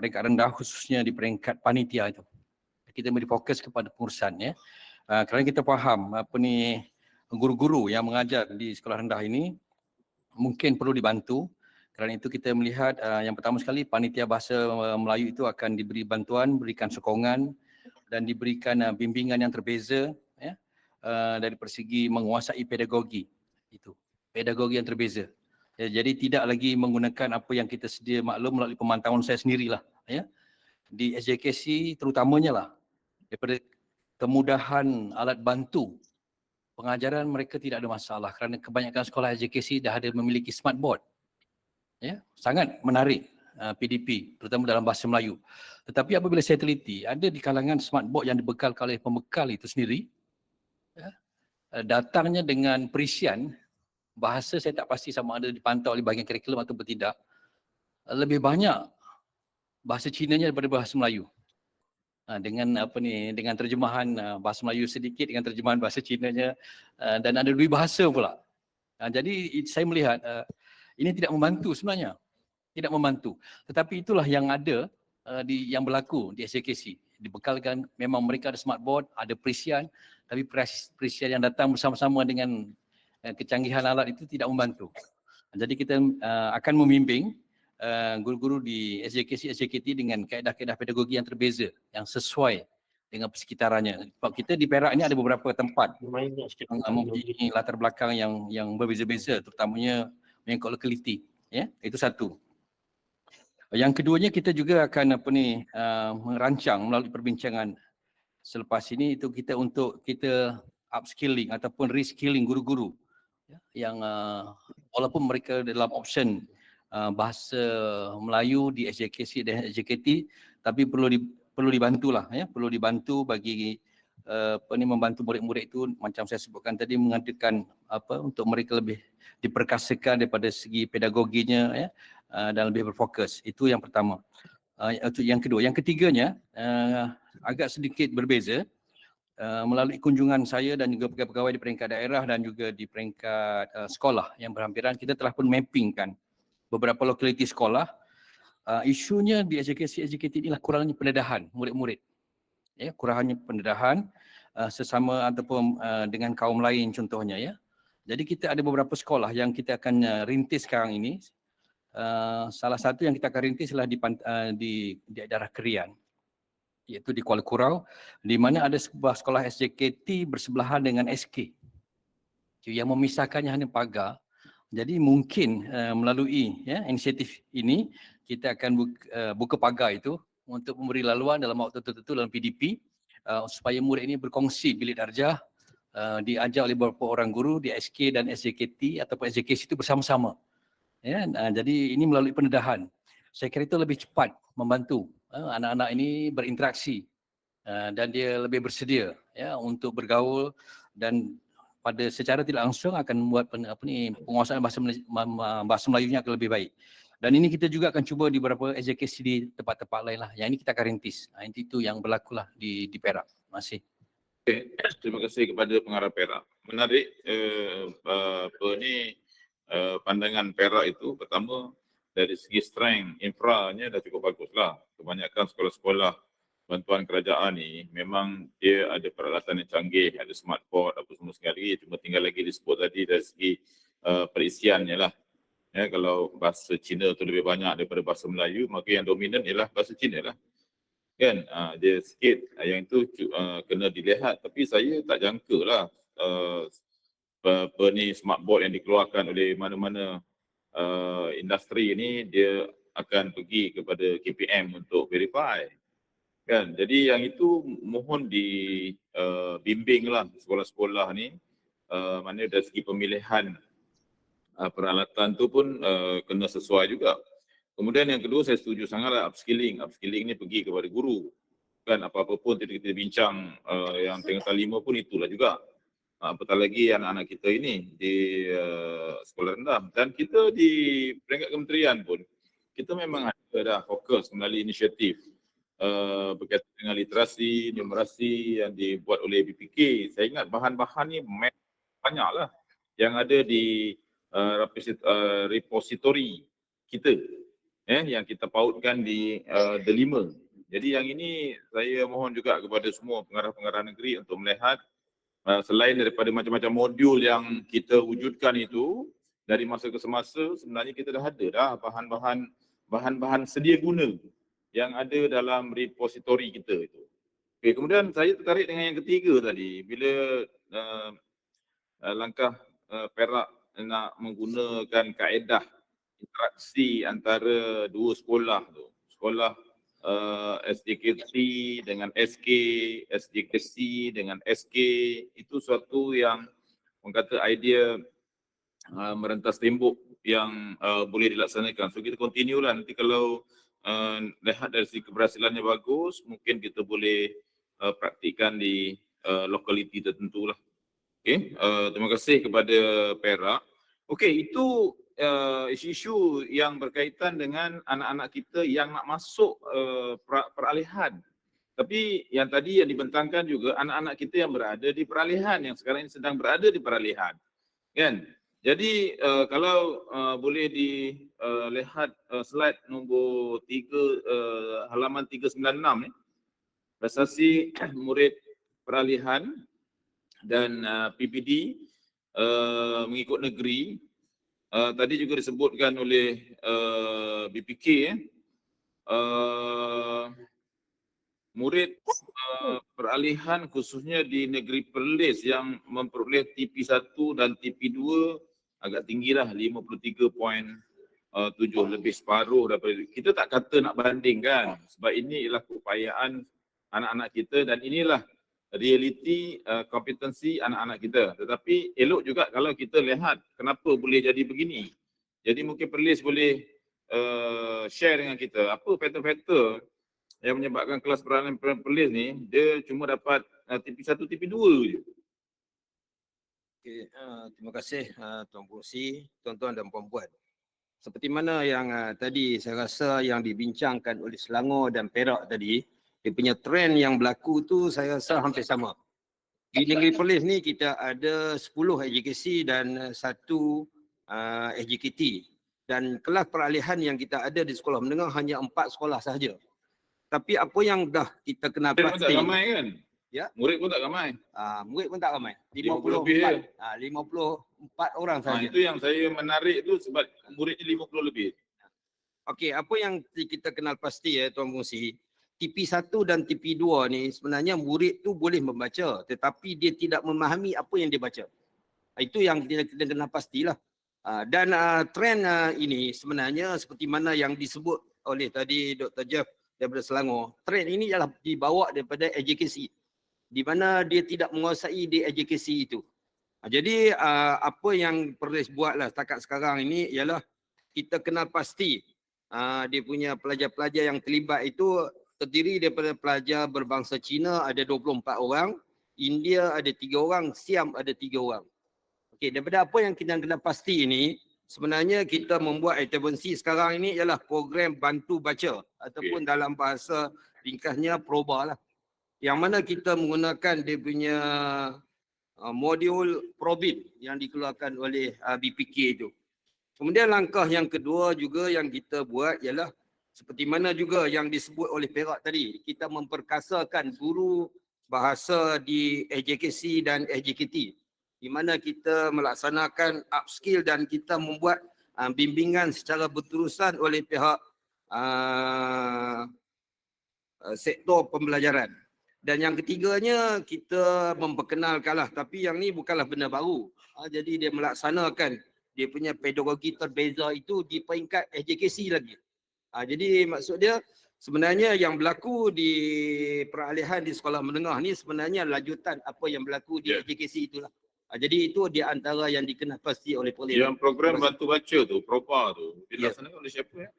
peringkat rendah khususnya di peringkat panitia itu. Kita beri fokus kepada pengurusan ya. Kerana kita faham guru-guru yang mengajar di sekolah rendah ini mungkin perlu dibantu. Kerana itu kita melihat yang pertama sekali panitia bahasa Melayu itu akan diberi bantuan, berikan sokongan dan diberikan bimbingan yang terbeza ya, dari persegi menguasai pedagogi itu. Pedagogi yang terbeza. Ya, jadi tidak lagi menggunakan apa yang kita sedia maklum melalui pemantauan saya sendirilah ya. Di SJKC terutamanya lah daripada kemudahan alat bantu pengajaran mereka tidak ada masalah kerana kebanyakan sekolah SJKC dah ada memiliki smart board. Ya, sangat menarik PDP terutama dalam bahasa Melayu. Tetapi apabila saya teliti, ada di kalangan smartboard yang dibekalkan oleh pembekal itu sendiri, ya, datangnya dengan perisian bahasa saya tak pasti sama ada dipantau oleh bahagian kurikulum atau tidak, lebih banyak bahasa Cinanya daripada bahasa Melayu. Dengan dengan terjemahan bahasa Melayu sedikit dengan terjemahan bahasa Cinanya, dan ada dua bahasa pula. Jadi saya melihat ini tidak membantu sebenarnya. Tidak membantu. Tetapi itulah yang ada yang berlaku di SJKC. Dibekalkan, memang mereka ada smartboard, ada perisian, tapi perisian yang datang bersama-sama dengan kecanggihan alat itu tidak membantu. Jadi kita akan membimbing guru-guru di SJKC, SJKT dengan kaedah-kaedah pedagogi yang terbeza, yang sesuai dengan persekitarannya. Sebab kita di Perak ini ada beberapa tempat yang mempunyai latar belakang yang berbeza-beza, terutamanya mengikut lokaliti. Ya, itu satu. Yang keduanya kita juga akan merancang melalui perbincangan selepas ini itu kita untuk kita upskilling ataupun reskilling guru-guru yang walaupun mereka dalam option bahasa Melayu di SJKC dan SJKT, tapi perlu dibantulah, ya, perlu dibantu bagi membantu murid-murid itu macam saya sebutkan tadi, mengadakan untuk mereka lebih diperkasakan daripada segi pedagoginya, ya, dan lebih berfokus. Itu yang pertama. Itu yang kedua. Yang ketiganya agak sedikit berbeza. Melalui kunjungan saya dan juga pegawai-pegawai di peringkat daerah dan juga di peringkat sekolah yang berhampiran, kita telah pun mappingkan beberapa lokaliti sekolah. Isunya di SJKC, SJKT inilah kurangnya pendedahan murid-murid. Ya, kurangnya pendedahan sesama ataupun dengan kaum lain contohnya, ya. Jadi kita ada beberapa sekolah yang kita akan rintis sekarang ini. Salah satu yang kita akan rintis adalah di daerah Kerian, iaitu di Kuala Kurau, di mana ada sebuah sekolah SJKT bersebelahan dengan SK. Yang memisahkannya hanya pagar. Jadi mungkin melalui, ya, inisiatif ini kita akan buka pagar itu untuk memberi laluan dalam waktu tertentu dalam PDP supaya murid ini berkongsi bilik darjah, diajar oleh beberapa orang guru di SK dan SJKT ataupun SJKC itu bersama-sama. Ya, jadi ini melalui pendedahan. Saya kira itu lebih cepat membantu anak-anak ini berinteraksi dan dia lebih bersedia, ya, untuk bergaul dan pada secara tidak langsung akan membuat penguasaan bahasa Melayunya akan lebih baik. Dan ini kita juga akan cuba di beberapa SJKC di tempat-tempat lain lah. Yang ini kita akan rintis. Itu yang berlaku lah di Perak. Terima kasih. Okay. Terima kasih kepada pengarah Perak. Menarik pandangan Perak itu. Pertama, dari segi strength infranya dah cukup bagus lah. Kebanyakan sekolah-sekolah bantuan kerajaan ni memang dia ada peralatan yang canggih, ada smartboard apa semua sekali, cuma tinggal lagi disebut tadi dari segi perisiannya lah. Ya, kalau bahasa Cina tu lebih banyak daripada bahasa Melayu, maka yang dominan ialah bahasa Cina lah. Kan, dia sikit yang itu kena dilihat, tapi saya tak jangka lah smartboard yang dikeluarkan oleh mana-mana industri ini dia akan pergi kepada KPM untuk verify. Kan, jadi yang itu mohon dibimbing lah sekolah-sekolah ni, mana dari segi pemilihan peralatan tu pun kena sesuai juga. Kemudian yang kedua, saya setuju sangatlah upskilling. Upskilling ni pergi kepada guru. Kan, apa-apa pun kita bincang yang tingkatan 5 pun itulah juga. Apatah lagi anak-anak kita ini di sekolah rendah. Dan kita di peringkat kementerian pun, kita memang ada dah fokus melalui inisiatif berkaitan dengan literasi, numerasi yang dibuat oleh BPK. Saya ingat bahan-bahan ni banyaklah yang ada di repository kita, yang kita pautkan di Delima. Jadi yang ini saya mohon juga kepada semua pengarah-pengarah negeri untuk melihat selain daripada macam-macam modul yang kita wujudkan itu dari masa ke semasa, sebenarnya kita dah ada dah bahan-bahan sedia guna yang ada dalam repository kita itu. Okay, kemudian saya tertarik dengan yang ketiga tadi, bila langkah Perak nak menggunakan kaedah interaksi antara dua sekolah tu, sekolah SJKT dengan SK, SJKC dengan SK, itu suatu yang orang kata idea merentas tembok yang boleh dilaksanakan. So kita continue lah, nanti kalau lihat dari segi keberhasilannya bagus, mungkin kita boleh praktikkan di lokaliti tertentu lah. Okay, terima kasih kepada Perak. Okey, itu isu-isu yang berkaitan dengan anak-anak kita yang nak masuk peralihan. Tapi yang tadi yang dibentangkan juga anak-anak kita yang berada di peralihan, yang sekarang ini sedang berada di peralihan. Kan? Jadi kalau boleh dilihat slide nombor 3, halaman 396 ni, prestasi murid peralihan dan PPD mengikut negeri. Tadi juga disebutkan oleh BPK, murid peralihan khususnya di negeri Perlis yang memperoleh TP1 dan TP2 agak tinggilah, 53.7, lebih separuh daripada. Kita tak kata nak bandingkan, sebab ini ialah keupayaan anak-anak kita dan inilah realiti kompetensi anak-anak kita. Tetapi elok juga kalau kita lihat kenapa boleh jadi begini. Jadi mungkin Perlis boleh share dengan kita apa faktor-faktor yang menyebabkan kelas peralihan Perlis ni dia cuma dapat TP1, TP2 je. Okay, terima kasih Tuan Pengerusi, tuan-tuan dan puan-puan. Seperti mana yang tadi saya rasa yang dibincangkan oleh Selangor dan Perak tadi, dia punya trend yang berlaku tu saya rasa hampir sama. Di negeri Perlis ni kita ada 10 HJKC dan 1 HJKT. Dan kelas peralihan yang kita ada di sekolah menengah hanya 4 sekolah sahaja. Tapi apa yang dah kita kenal Murid pun tak pasti, ramai kan? Ya. Murid pun tak ramai. Murid pun tak ramai. 50 lebih je. 54 orang sahaja. Itu yang saya menarik tu sebab muridnya 50 lebih. Okey, apa yang kita kenal pasti Tuan Pengerusi, TP1 dan TP2 ni sebenarnya murid tu boleh membaca tetapi dia tidak memahami apa yang dia baca. Itu yang kita kenal pastilah. Dan trend ini sebenarnya seperti mana yang disebut oleh tadi Dr. Jeff daripada Selangor, trend ini adalah dibawa daripada AJKC di mana dia tidak menguasai di AJKC itu. Jadi apa yang Perlis buatlah setakat sekarang ini ialah kita kenal pasti dia punya pelajar-pelajar yang terlibat itu terdiri daripada pelajar berbangsa Cina ada 24 orang, India ada 3 orang, Siam ada 3 orang. Okey, daripada apa yang kita kenal pasti ini, sebenarnya kita membuat intervensi sekarang ini ialah program bantu baca ataupun dalam bahasa ringkasnya PROBA lah. Yang mana kita menggunakan dia punya modul Probit yang dikeluarkan oleh BPK itu. Kemudian langkah yang kedua juga yang kita buat ialah seperti mana juga yang disebut oleh Perak tadi, kita memperkasakan guru bahasa di AJKC dan AJKT di mana kita melaksanakan upskill dan kita membuat bimbingan secara berterusan oleh pihak sektor pembelajaran. Dan yang ketiganya kita memperkenalkanlah, tapi yang ni bukanlah benda baru. Jadi dia melaksanakan dia punya pedagogi terbeza itu di peringkat AJKC lagi. Jadi maksud dia sebenarnya yang berlaku di peralihan di sekolah menengah ni sebenarnya lanjutan apa yang berlaku di AJKC itulah. Jadi itu di antara yang dikenal pasti oleh Perlis. Yang program bantu baca tu, PROPA tu, dilaksanakan oleh siapa ya?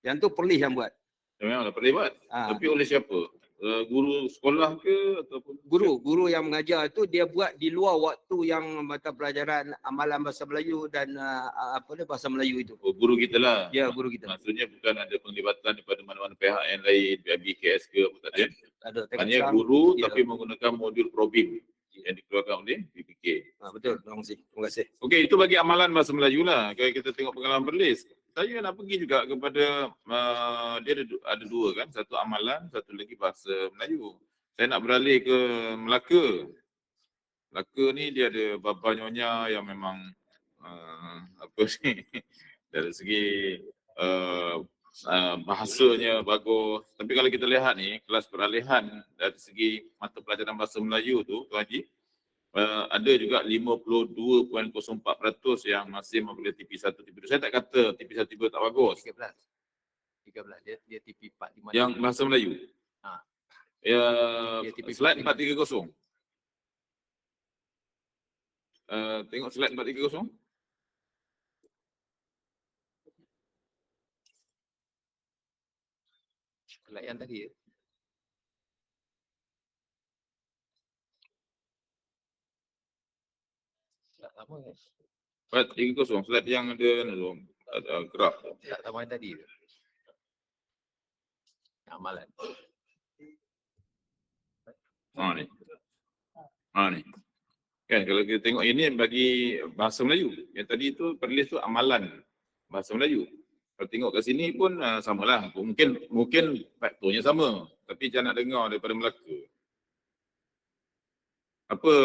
Yang tu Perlis yang buat. Memanglah Perlis buat. Tapi oleh siapa? Guru sekolah ke ataupun guru yang mengajar tu dia buat di luar waktu yang mata pelajaran amalan bahasa Melayu dan bahasa Melayu itu. Guru kita lah. Ya, guru kita. Maksudnya bukan ada penglibatan daripada mana-mana pihak yang lain, BKS ke apa tak ada. Ada. Hanya guru tapi menggunakan modul Probim yang dikeluarkan oleh BPK. Betul, terima kasih. Okey, itu bagi amalan bahasa Melayu lah. Kalau kita tengok pengalaman Perlis, saya nak pergi juga kepada dia ada 2 kan, satu amalan, satu lagi bahasa Melayu. Saya nak beralih ke Melaka. Melaka ni dia ada baba nyonya yang memang apa ni dari segi bahasanya bagus. Tapi kalau kita lihat ni kelas peralihan dari segi mata pelajaran bahasa Melayu tu Tuan Haji, ada juga 52.04% yang masih memilih TP1, TP2. Saya tak kata TP1, TP2 tak bagus. 13 dia TP4. Yang bahasa Melayu. Ya, slide 430. Tengok slide 430. Slide yang tadi ya. Tak sama kan? Slide 30, slide yang ada graf. Tak sama yang tadi ke? Amalan. Ni. Ni. Kan kalau kita tengok ini bagi bahasa Melayu. Yang tadi tu perlis tu amalan bahasa Melayu. Kalau tengok kat sini pun samalah. Mungkin faktornya sama. Tapi saya nak dengar daripada Melaka. Apa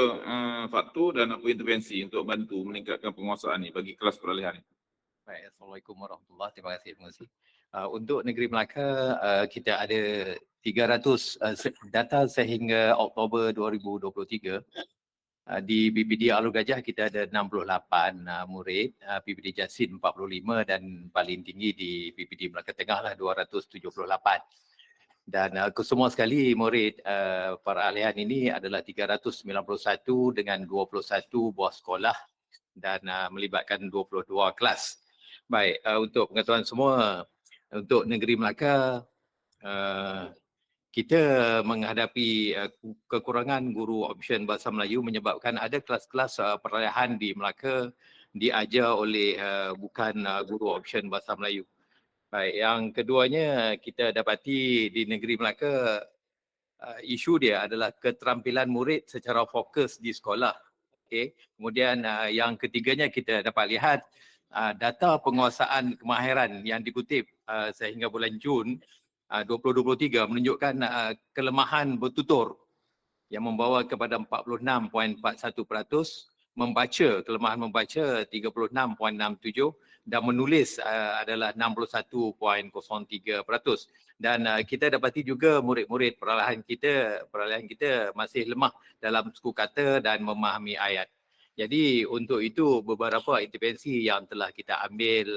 faktor dan apa intervensi untuk bantu meningkatkan penguasaan ni bagi kelas peralihan ni? Baik, Assalamualaikum warahmatullahi wabarakatuh. Terima kasih. Untuk negeri Melaka, kita ada 300 data sehingga Oktober 2023. Di PPD Alur Gajah kita ada 68 murid, PPD Jasin 45 dan paling tinggi di PPD Melaka Tengah lah 278. Dan kesemua sekali murid peralihan ini adalah 391 dengan 21 buah sekolah dan melibatkan 22 kelas. Baik, untuk pengetahuan semua, untuk negeri Melaka, kita menghadapi kekurangan guru option bahasa Melayu menyebabkan ada kelas-kelas peralihan di Melaka diajar oleh bukan guru option bahasa Melayu. Baik, yang keduanya kita dapati di negeri Melaka, isu dia adalah keterampilan murid secara fokus di sekolah. Okay. Kemudian yang ketiganya kita dapat lihat data penguasaan kemahiran yang dikutip sehingga bulan Jun 2023 menunjukkan kelemahan bertutur yang membawa kepada 46.41%, kelemahan membaca 36.67 dan menulis adalah 61.03%. Dan kita dapati juga murid-murid peralihan kita masih lemah dalam suku kata dan memahami ayat. Jadi untuk itu beberapa intervensi yang telah kita ambil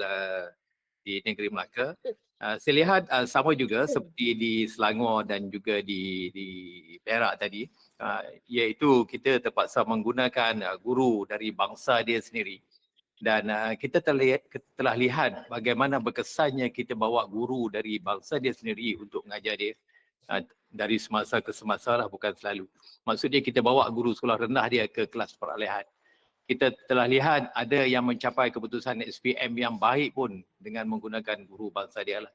di negeri Melaka. Saya lihat sama juga seperti di Selangor dan juga di Perak tadi, iaitu kita terpaksa menggunakan guru dari bangsa dia sendiri. Dan kita telah lihat bagaimana berkesannya kita bawa guru dari bangsa dia sendiri untuk mengajar dia. Dari semasa ke semasa lah, bukan selalu. Maksudnya kita bawa guru sekolah rendah dia ke kelas peralihan. Kita telah lihat ada yang mencapai keputusan SPM yang baik pun dengan menggunakan guru bangsa dia lah.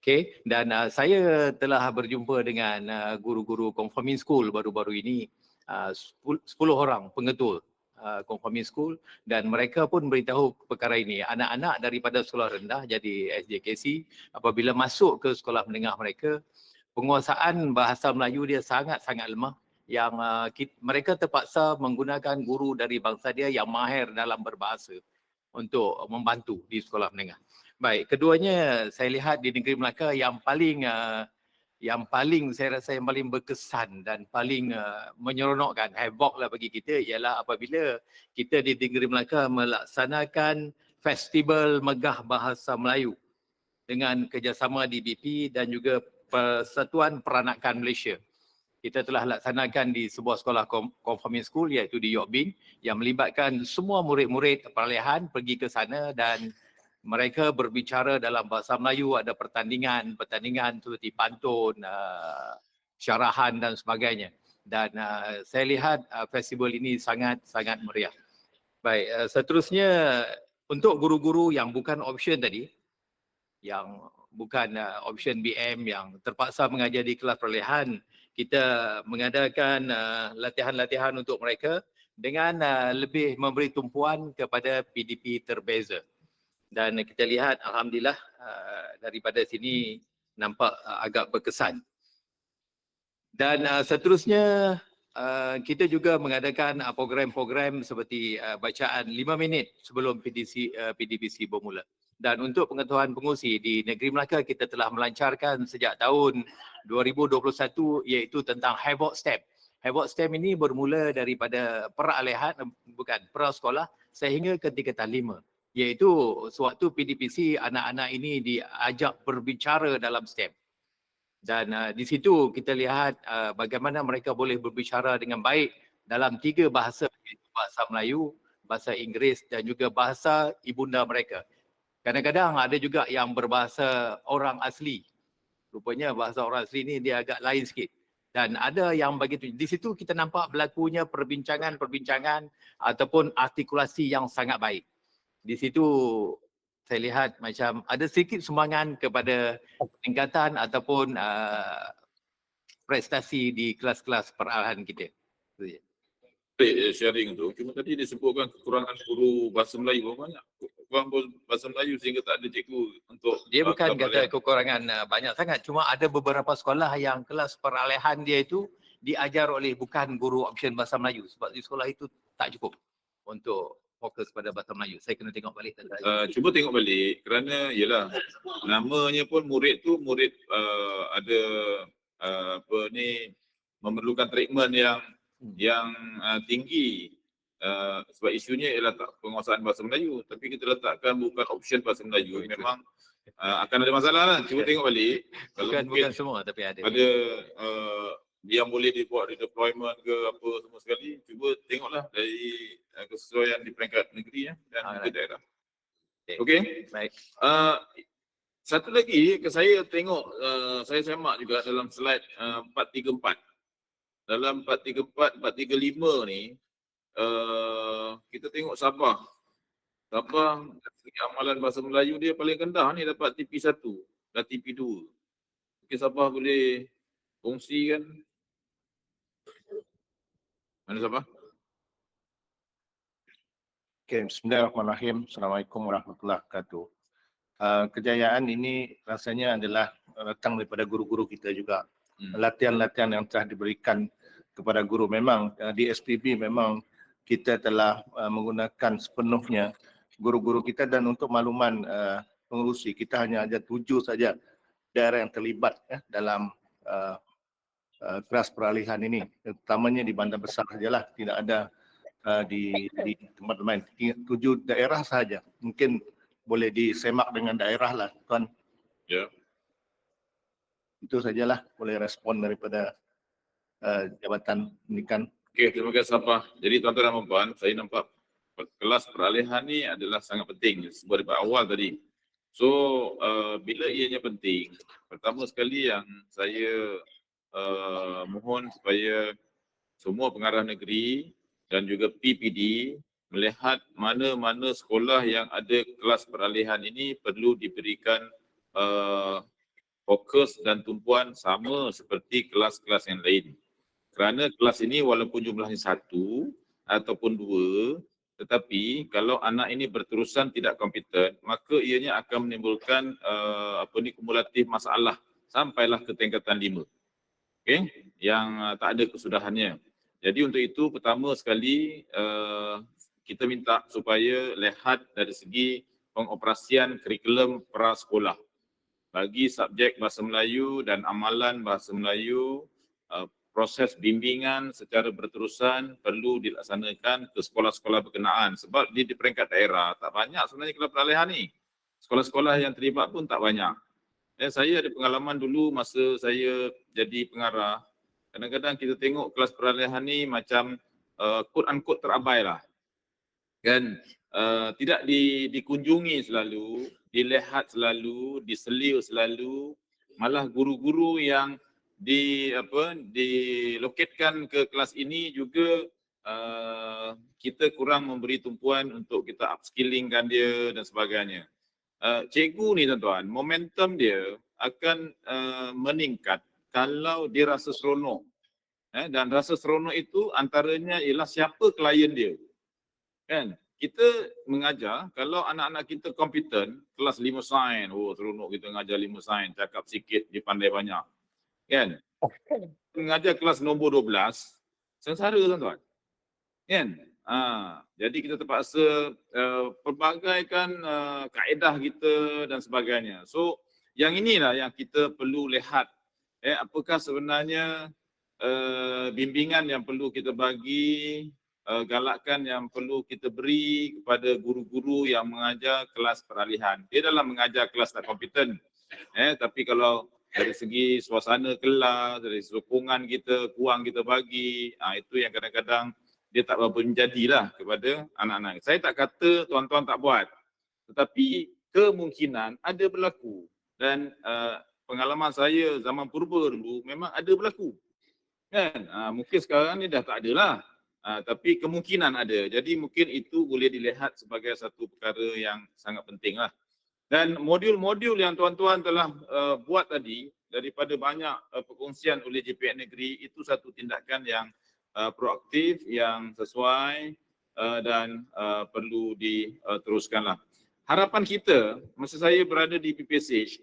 Okay, dan saya telah berjumpa dengan guru-guru conforming school baru-baru ini, 10 orang pengetul conforming school, dan mereka pun beritahu perkara ini. Anak-anak daripada sekolah rendah jadi SJKC apabila masuk ke sekolah menengah mereka, penguasaan bahasa Melayu dia sangat-sangat lemah, yang mereka terpaksa menggunakan guru dari bangsa dia yang mahir dalam berbahasa untuk membantu di sekolah menengah. Baik, keduanya saya lihat di negeri Melaka yang paling saya rasa yang paling berkesan dan paling menyeronokkan, havoc lah bagi kita, ialah apabila kita di negeri Melaka melaksanakan Festival Megah Bahasa Melayu dengan kerjasama DBP dan juga Persatuan Peranakan Malaysia. Kita telah laksanakan di sebuah sekolah conforming school iaitu di York Bin, yang melibatkan semua murid-murid peralihan pergi ke sana dan mereka berbicara dalam bahasa Melayu. Ada pertandingan seperti pantun, syarahan dan sebagainya. Dan saya lihat festival ini sangat-sangat meriah. Baik, seterusnya untuk guru-guru yang bukan option tadi, yang bukan option BM yang terpaksa mengajar di kelas peralihan, kita mengadakan latihan-latihan untuk mereka dengan lebih memberi tumpuan kepada PDP terbeza. Dan kita lihat alhamdulillah daripada sini nampak agak berkesan. Dan seterusnya kita juga mengadakan program-program seperti bacaan 5 minit sebelum PDPC bermula. Dan untuk pengetahuan pengusi, di negeri Melaka kita telah melancarkan sejak tahun 2021 iaitu tentang Havoc STEM. Havoc STEM ini bermula daripada pra-sekolah sehingga ke tingkatan 5. Iaitu sewaktu PDPC anak-anak ini diajak berbicara dalam STEM. Dan di situ kita lihat bagaimana mereka boleh berbicara dengan baik dalam 3 bahasa, iaitu bahasa Melayu, bahasa Inggeris dan juga bahasa ibunda mereka. Kadang-kadang ada juga yang berbahasa orang asli Rupanya bahasa orang asli ni dia agak lain sikit. Dan ada yang begitu. Di situ kita nampak berlakunya perbincangan ataupun artikulasi yang sangat baik. Di situ saya lihat macam ada sedikit sumbangan kepada peningkatan ataupun prestasi di kelas-kelas peralahan kita. Itu je. Sharing tu, cuma tadi disebutkan kekurangan guru bahasa Melayu banyak. Kurang bahasa Melayu sehingga tak ada cikgu untuk Dia bukan kelas kata kekurangan banyak sangat. Cuma ada beberapa sekolah yang kelas peralihan dia itu diajar oleh bukan guru option bahasa Melayu. Sebab di sekolah itu tak cukup untuk fokus pada bahasa Melayu. Saya kena tengok balik. Cuba tengok balik kerana yalah namanya pun murid tu murid ada apa ni memerlukan treatment yang tinggi sebab isunya ialah tak penguasaan bahasa Melayu, tapi kita letakkan bukan option bahasa Melayu, memang akan ada masalah lah. Cuba tengok balik kalau Bukan semua tapi ada. ada yang boleh dibuat redeployment ke apa semua sekali, cuba tengoklah dari kesesuaian di peringkat negeri dan juga daerah. Okey. Baik. Satu lagi saya tengok saya semak juga dalam slide 434. Dalam 434, 435 ni kita tengok Sabah. Sabah segi amalan bahasa Melayu dia paling rendah ni dapat TP1 dan TP2. Mungkin Sabah boleh kongsikan. Mana Sabah? Okay, bismillahirrahmanirrahim. Assalamualaikum warahmatullahi wabarakatuh. Kejayaan ini rasanya adalah datang daripada guru-guru kita juga. Latihan-latihan yang telah diberikan kepada guru memang di SPB memang kita telah menggunakan sepenuhnya guru-guru kita, dan untuk makluman pengurusi kita hanya ada 7 saja daerah yang terlibat dalam kelas peralihan ini, utamanya di Bandar Besar sajalah, tidak ada di tempat lain. 7 daerah saja, mungkin boleh disemak dengan daerah lah tuan. Ya. Itu sajalah, boleh respon daripada Jabatan Pendidikan. Okey, terima kasih Sabah. Jadi tuan-tuan dan puan, saya nampak kelas peralihan ni adalah sangat penting sebab daripada awal tadi. So bila ianya penting, pertama sekali yang saya mohon supaya semua pengarah negeri dan juga PPD melihat mana-mana sekolah yang ada kelas peralihan ini perlu diberikan fokus dan tumpuan sama seperti kelas-kelas yang lain. Kerana kelas ini walaupun jumlahnya 1 ataupun 2, tetapi kalau anak ini berterusan tidak kompeten, maka ianya akan menimbulkan kumulatif masalah sampailah ke tingkatan 5. Okey, yang tak ada kesudahannya. Jadi untuk itu pertama sekali kita minta supaya lihat dari segi pengoperasian kurikulum prasekolah bagi subjek bahasa Melayu dan amalan bahasa Melayu. Proses bimbingan secara berterusan perlu dilaksanakan ke sekolah-sekolah berkenaan sebab di peringkat daerah tak banyak sebenarnya kelas peralihan ni. Sekolah-sekolah yang terlibat pun tak banyak. Saya ada pengalaman dulu masa saya jadi pengarah. Kadang-kadang kita tengok kelas peralihan ni macam quote-unquote terabai lah. Kan tidak dikunjungi selalu, dilihat selalu, diselir selalu. Malah guru-guru yang diloketkan ke kelas ini juga kita kurang memberi tumpuan untuk kita upskillingkan dia dan sebagainya. Cikgu ni tuan-tuan, momentum dia akan meningkat kalau dia rasa seronok. Dan rasa seronok itu antaranya ialah siapa klien dia. Kan? Kita mengajar, kalau anak-anak kita kompeten, kelas 5 sains, seronok kita mengajar 5 sains, cakap sikit, dia pandai banyak. Kan? Mengajar kelas nombor 12, sengsara tuan-tuan. Kan? Jadi kita terpaksa pelbagaikan kaedah kita dan sebagainya. So, yang inilah yang kita perlu lihat. Apakah sebenarnya bimbingan yang perlu kita bagi, galakkan yang perlu kita beri kepada guru-guru yang mengajar kelas peralihan. Dia dalam mengajar kelas tak kompeten. Tapi kalau dari segi suasana kelas, dari sokongan kita, kuang kita bagi, itu yang kadang-kadang dia tak berapa menjadilah kepada anak-anak. Saya tak kata tuan-tuan tak buat, tetapi kemungkinan ada berlaku dan pengalaman saya zaman purba dulu memang ada berlaku. Kan? Mungkin sekarang ni dah tak ada lah. Tapi kemungkinan ada. Jadi mungkin itu boleh dilihat sebagai satu perkara yang sangat penting lah. Dan modul-modul yang tuan-tuan telah buat tadi daripada banyak perkongsian oleh JPN Negeri itu satu tindakan yang proaktif, yang sesuai dan perlu diteruskanlah. Harapan kita, masa saya berada di PPSH,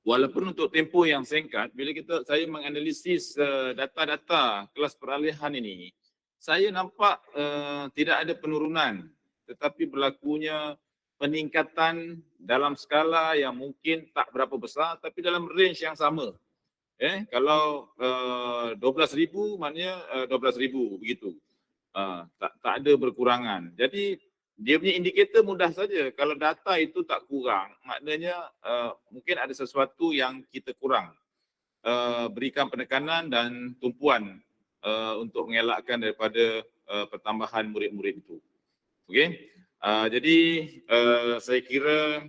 walaupun untuk tempoh yang singkat, bila saya menganalisis data-data kelas peralihan ini, saya nampak tidak ada penurunan, tetapi berlakunya peningkatan dalam skala yang mungkin tak berapa besar, tapi dalam range yang sama. Kalau 12,000 maknanya 12,000 begitu. Tak ada berkurangan. Jadi dia punya indikator mudah saja. Kalau data itu tak kurang, maknanya mungkin ada sesuatu yang kita kurang. Berikan penekanan dan tumpuan untuk mengelakkan daripada pertambahan murid-murid itu. Okey. Jadi saya kira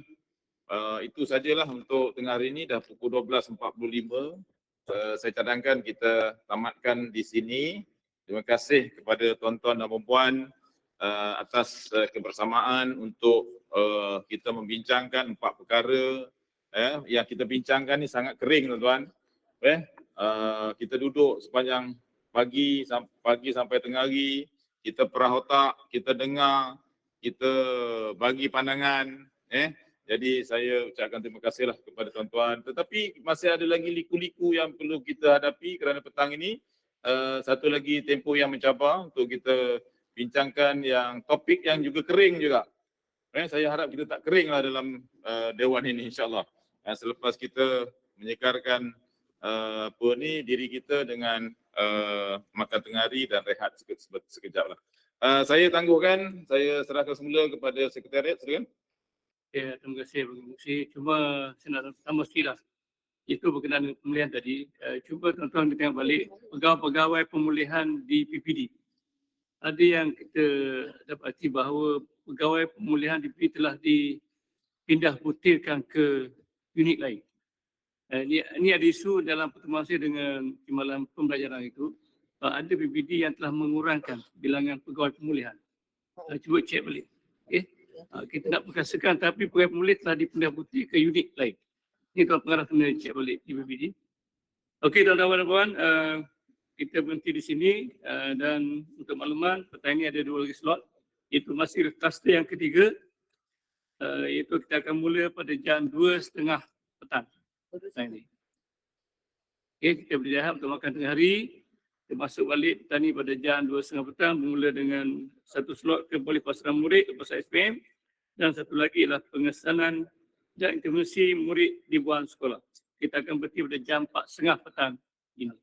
itu sajalah untuk tengah hari ini, dah pukul 12.45. Saya cadangkan kita tamatkan di sini. Terima kasih kepada tuan-tuan dan puan-puan atas kebersamaan untuk kita membincangkan 4 perkara. Yang kita bincangkan ni sangat kering, tuan-tuan. Kita duduk sepanjang pagi sampai tengah hari, kita perah otak, kita dengar, kita bagi pandangan. Jadi saya ucapkan terima kasihlah kepada tuan-tuan. Tetapi masih ada lagi liku-liku yang perlu kita hadapi kerana petang ini satu lagi tempoh yang mencabar untuk kita bincangkan yang topik yang juga kering juga. Saya harap kita tak kering lah dalam dewan ini, insyaAllah. Selepas kita menyegarkan diri kita dengan makan tengah hari dan rehat sekejap lah. Saya tangguhkan, saya serahkan semula kepada Sekretariat, silakan. Ya, terima kasih Bagi Musi. Cuma saya nak tambah sikit lah. Itu berkenaan dengan pemulihan tadi. Cuba tuan-tuan kita tengok balik pegawai-pegawai pemulihan di PPD. Ada yang kita dapati bahawa pegawai pemulihan di PPD telah dipindah butirkan ke unit lain. Ini ada isu dalam pertemuan saya dengan Timbalan Pembelajaran itu. Ada PPD yang telah mengurangkan bilangan pegawai pemulihan. Cuba cek balik. Kita nak perkasakan tapi pegawai pemulihan telah dipindah butir ke unit lain. Ini Tuan Pengarah kena cek balik di PPD. Okey tuan-tuan dan puan, kita berhenti di sini dan untuk makluman petang ini ada 2 lagi slot. Itu masih kluster yang ketiga. Iaitu kita akan mula pada jam 2.30 petang. Okey, kita berjaya untuk makan tengah hari. Kita masuk balik petang ini pada jam 2.30 petang bermula dengan satu slot kembali pasaran murid lepas SPM dan satu lagi ialah pengesanan dan intervensi murid di buang sekolah. Kita akan berhenti pada jam 4.30 petang ini.